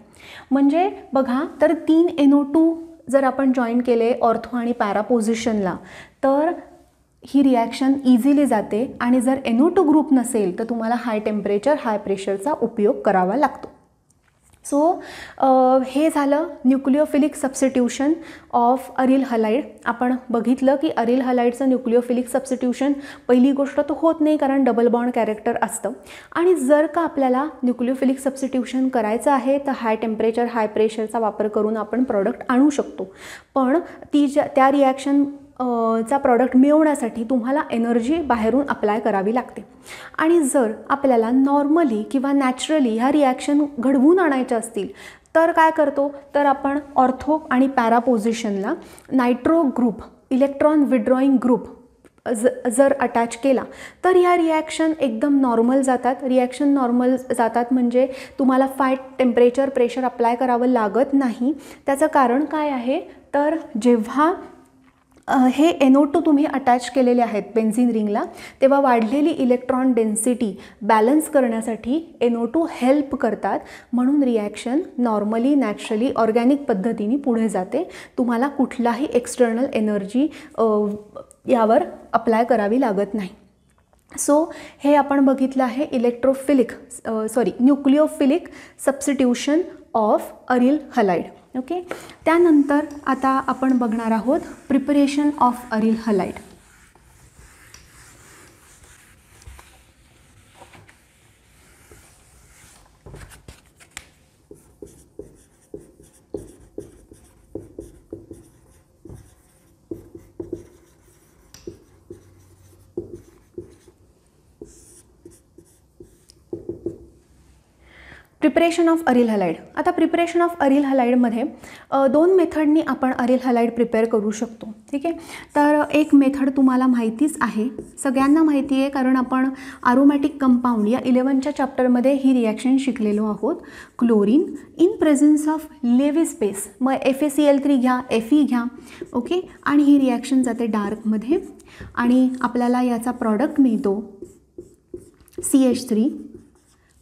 म्हणजे बघा, तर 3 NO2 जर आपण जॉईन केले ऑर्थो आणि पॅरा पोझिशनला, तर ही रिॲक्शन इझिली जाते. आणि जर NO2 ग्रुप नसेल तर तुम्हाला हाय टेम्परेचर हाय प्रेशरचा उपयोग करावा लागतो. सो हे झालं nucleophilic substitution of aryl halide. आपण बघितलं की अरिल हलाइडचं न्यूक्लिओफिलिक सबस्टिट्यूशन पहिली गोष्ट तो होत नाही, कारण डबल बॉन्ड कॅरेक्टर असतं. आणि जर का आपल्याला न्यूक्लिओफिलिक सबस्टिट्यूशन करायचं आहे तर हाय टेम्परेचर हाय प्रेशरचा वापर करून आपण प्रॉडक्ट आणू शकतो. पण त्या रिॲक्शन चा प्रॉडक्ट मिळवण्यासाठी तुम्हाला एनर्जी बाहेरून अप्लाय करावी लागते. आणि जर आपल्याला नॉर्मली किंवा नॅचरली ह्या रिॲक्शन घडवून आणायच्या असतील तर काय करतो, तर आपण ऑर्थो आणि पॅरा पोझिशनला नायट्रो ग्रुप, इलेक्ट्रॉन विड्रॉईंग ग्रुप जर अटॅच केला तर ह्या रिॲक्शन एकदम नॉर्मल जातात. रिॲक्शन नॉर्मल जातात म्हणजे तुम्हाला फाय टेम्परेचर प्रेशर अप्लाय करावं लागत नाही. त्याचं कारण काय आहे, तर जेव्हा हे NO2 तुम्ही अटॅच केलेले आहेत बेन्झीन रिंगला, तेव्हा वाढलेली इलेक्ट्रॉन डेन्सिटी बॅलन्स करण्यासाठी NO2 हेल्प करतात. म्हणून रिॲक्शन नॉर्मली नॅचरली ऑर्गॅनिक पद्धतीने पुढे जाते. तुम्हाला कुठलाही एक्सटर्नल एनर्जी यावर अप्लाय करावी लागत नाही. सो हे आपण बघितलं आहे nucleophilic substitution of aryl halide. Okay, त्यानंतर आता आपण बघणार आहोत preparation of aryl halide. Preparation of aryl halide. आता प्रिपरेशन ऑफ अरिल हलाइडमध्ये 2 मेथडनी आपण अरिल हलाइड प्रिपेअर करू शकतो. ठीक आहे, तर एक मेथड तुम्हाला माहितीच आहे, सगळ्यांना माहिती आहे, कारण आपण अरोमॅटिक कंपाऊंड या 11च्या चॅप्टरमध्ये ही रिॲक्शन शिकलेलो आहोत. Chlorine in presence of levy space, मग FeCl3 घ्या, Fe घ्या. ओके, आणि ही रिॲक्शन जाते डार्कमध्ये आणि आपल्याला याचा प्रॉडक्ट मिळतो CH3.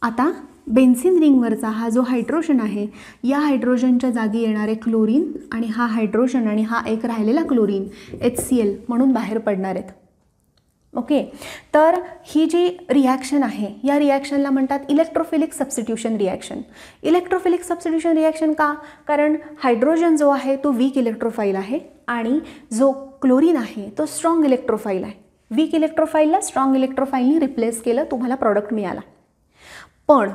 आता बेन्झीन रिंगवरचा हा जो हायड्रोजन आहे, या हायड्रोजनच्या जागी येणारे क्लोरीन आणि हा हायड्रोजन आणि हा एक राहिलेला क्लोरीन HCl म्हणून बाहेर पडणार आहेत. ओके, तर ही जी रिॲक्शन आहे या रिॲक्शनला म्हणतात electrophilic substitution reaction. Electrophilic substitution reaction का, कारण हायड्रोजन जो आहे तो वीक इलेक्ट्रोफाईल आहे आणि जो क्लोरीन आहे तो स्ट्रॉंग इलेक्ट्रोफाईल आहे. वीक इलेक्ट्रोफाईलला स्ट्रॉंग इलेक्ट्रोफाईलनी रिप्लेस केलं, तुम्हाला प्रॉडक्ट मिळाला. पण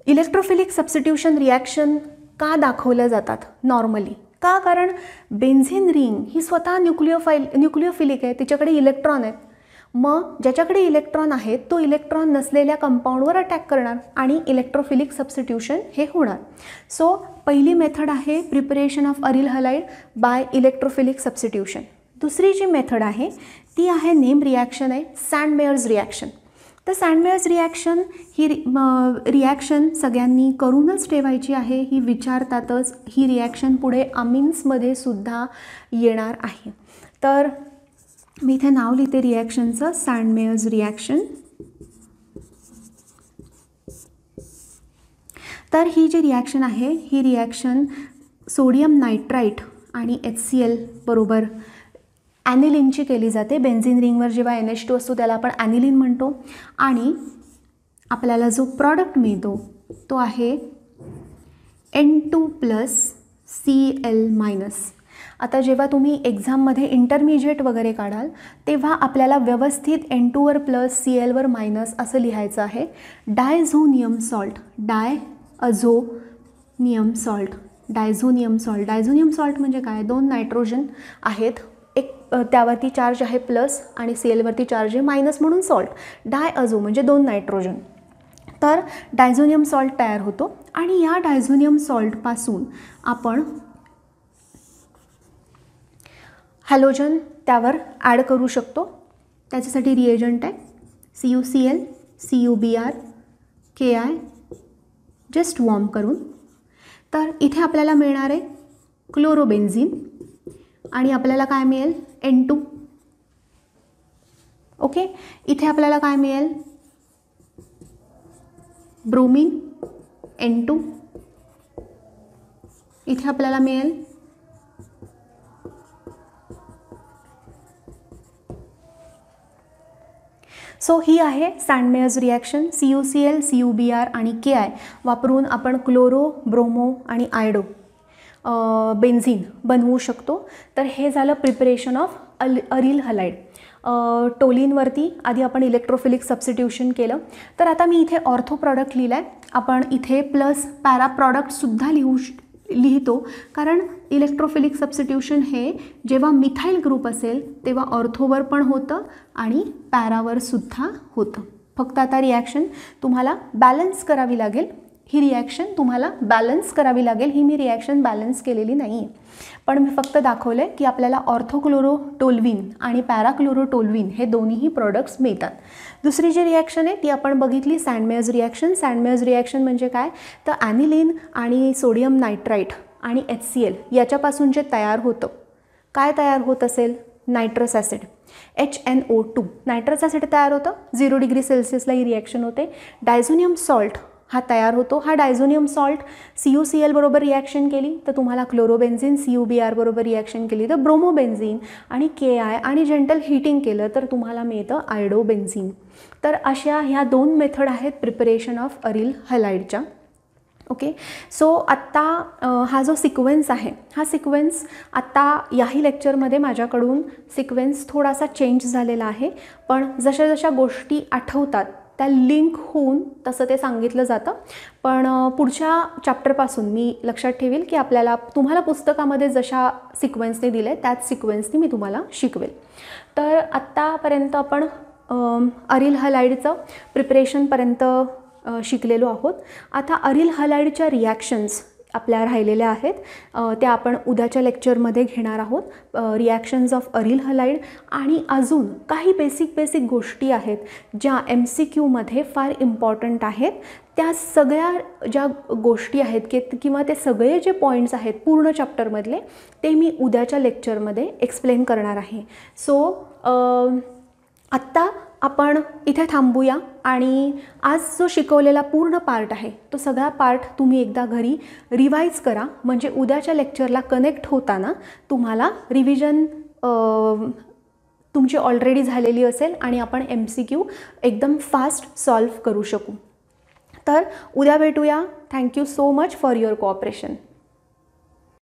इलेक्ट्रोफिलिक सबस्टिट्यूशन रिॲक्शन का दाखवल्या जातात नॉर्मली, का, कारण बेन्झीन रिंग ही स्वतः न्यूक्लिओफिलिक आहे, तिच्याकडे इलेक्ट्रॉन आहेत. मग ज्याच्याकडे इलेक्ट्रॉन आहेत तो इलेक्ट्रॉन नसलेल्या कंपाऊंडवर अटॅक करणार आणि इलेक्ट्रोफिलिक सबस्टिट्यूशन हे होणार. सो पहिली मेथड आहे preparation of aryl halide by electrophilic substitution. दुसरी जी मेथड आहे ती आहे नेम रिॲक्शन आहे सँडमेयर्स रिॲक्शन. तर सँडमेयर्स रिॲक्शन ही रिॲक्शन सगळ्यांनी करूनच ठेवायची आहे. ही विचारतातच. ही रिॲक्शन पुढे अमीन्समध्ये सुद्धा येणार आहे. तर मी इथे नाव लिहिते रिॲक्शनचं, सँडमेयर्स रिॲक्शन. तर ही जी रिॲक्शन आहे ही रिॲक्शन सोडियम नायट्राईट आणि HCl बरोबर ॲनिलिनची केली जाते. बेन्झीन रिंगवर जेव्हा NH2 असतो त्याला आपण ॲनिलिन म्हणतो आणि आपल्याला जो प्रॉडक्ट मिळतो तो आहे N2+Cl-. आता जेव्हा तुम्ही एक्झाममध्ये इंटरमिजिएट वगैरे काढाल तेव्हा आपल्याला व्यवस्थित N2वर प्लस Clवर मायनस असं लिहायचं आहे. Diazonium salt, diazonium salt, diazonium salt. Diazonium salt म्हणजे काय? 2 नायट्रोजन आहेत, एक त्यावरती चार्ज आहे प्लस आणि Clवरती चार्ज आहे मायनस म्हणून सॉल्ट. डायअझो म्हणजे 2 नायट्रोजन. तर डायझोनियम सॉल्ट तयार होतो आणि या डायझोनियम सॉल्टपासून आपण हॅलोजन त्यावर ॲड करू शकतो. त्याच्यासाठी रिएजंट आहे CuCl, CuBr, Ki just warm करून. तर इथे आपल्याला मिळणार आहे क्लोरोबेन्झीन आणि आपल्याला काय मिळेल? N2. ओके, इथे आपल्याला काय मिळेल? Bromine N2. इथे आपल्याला मिळेल सो ही आहे सँडमेयर्स रिॲक्शन. CuCl, CuBr आणि Ki वापरून आपण क्लोरो, ब्रोमो आणि आयडो बेन्झीन बनवू शकतो. तर हे झालं प्रिपरेशन ऑफ अरिल हलाइड. टोलिनवरती आधी आपण इलेक्ट्रोफिलिक सबस्टिट्यूशन केलं. तर आता मी इथे ऑर्थो प्रॉडक्ट लिहिलं आहे. आपण इथे प्लस पॅरा प्रॉडक्टसुद्धा लिहितो कारण इलेक्ट्रोफिलिक सबस्टिट्यूशन हे जेव्हा मिथाइल ग्रुप असेल तेव्हा ऑर्थोवर पण होतं आणि पॅरावर सुद्धा होतं. फक्त आता रिॲक्शन तुम्हाला बॅलन्स करावी लागेल. ही रिॲक्शन तुम्हाला बॅलन्स करावी लागेल. ही मी रिॲक्शन बॅलन्स केलेली नाही आहे, पण मी फक्त दाखवलं आहे की आपल्याला ऑर्थोक्लोरोटोल्विन आणि पॅराक्लोरोटोल्विन हे दोन्हीही प्रोडक्ट्स मिळतात. दुसरी जी रिॲक्शन आहे ती आपण बघितली सँडमेयर्स रिॲक्शन. सँडमेयर्स रिॲक्शन म्हणजे काय? तर ॲनिलिन आणि सोडियम नायट्राईट आणि HCl याच्यापासून जे तयार होतं, काय तयार होत असेल? Nitrous acid HNO2 nitrous acid तयार होतं. 0 डिग्री सेल्सियसला ही रिॲक्शन होते. डायझोनियम सॉल्ट हा तयार होतो. हा डायझोनियम सॉल्ट CuCl बरोबर रिॲक्शन केली तर तुम्हाला क्लोरोबेन्झीन, CuBr बरोबर रिॲक्शन केली तर ब्रोमोबेन्झीन आणि Ki आणि जेंटल हीटिंग केलं तर तुम्हाला मिळतं आयडोबेन्झीन. तर अशा ह्या 2 मेथड आहेत प्रिपरेशन ऑफ अरिल हलाइडच्या. ओके, सो आत्ता हा जो सिक्वेन्स आहे हा सिक्वेन्स आत्ता याही लेक्चरमध्ये माझ्याकडून सिक्वेन्स थोडासा चेंज झालेला आहे, पण जशा जशा गोष्टी आठवतात त्या लिंक होऊन तसं ते सांगितलं जातं. पण पुढच्या चॅप्टरपासून मी लक्षात ठेवेल की तुम्हाला पुस्तकामध्ये जशा सिक्वेन्सने दिले त्याच सिक्वेन्सने मी तुम्हाला शिकवेल. तर आत्तापर्यंत आपण अरिल हलाइडचं प्रिपरेशनपर्यंत शिकलेलो आहोत. आता अरिल हलाइडच्या रिॲक्शन्स आपल्या राहिलेल्या आहेत त्या आपण उद्याच्या लेक्चरमध्ये घेणार आहोत. रिॲक्शन्स ऑफ अरिल हलाइड आणि अजून काही बेसिक गोष्टी आहेत ज्या MCQमध्ये फार इम्पॉर्टंट आहेत. त्या सगळ्या ज्या गोष्टी आहेत किंवा ते सगळे जे पॉईंट्स आहेत पूर्ण चॅप्टरमधले ते मी उद्याच्या लेक्चरमध्ये एक्सप्लेन करणार आहे. सो आत्ता आपण इथे थांबूया आणि आज जो शिकवलेला पूर्ण पार्ट आहे तो सगळा पार्ट तुम्ही एकदा घरी रिवाईज करा, म्हणजे उद्याच्या लेक्चरला कनेक्ट होताना तुम्हाला रिव्हिजन तुमची ऑलरेडी झालेली असेल आणि आपण MCQ एकदम फास्ट सॉल्व्ह करू शकू. तर उद्या भेटूया. Thank you so much for your cooperation.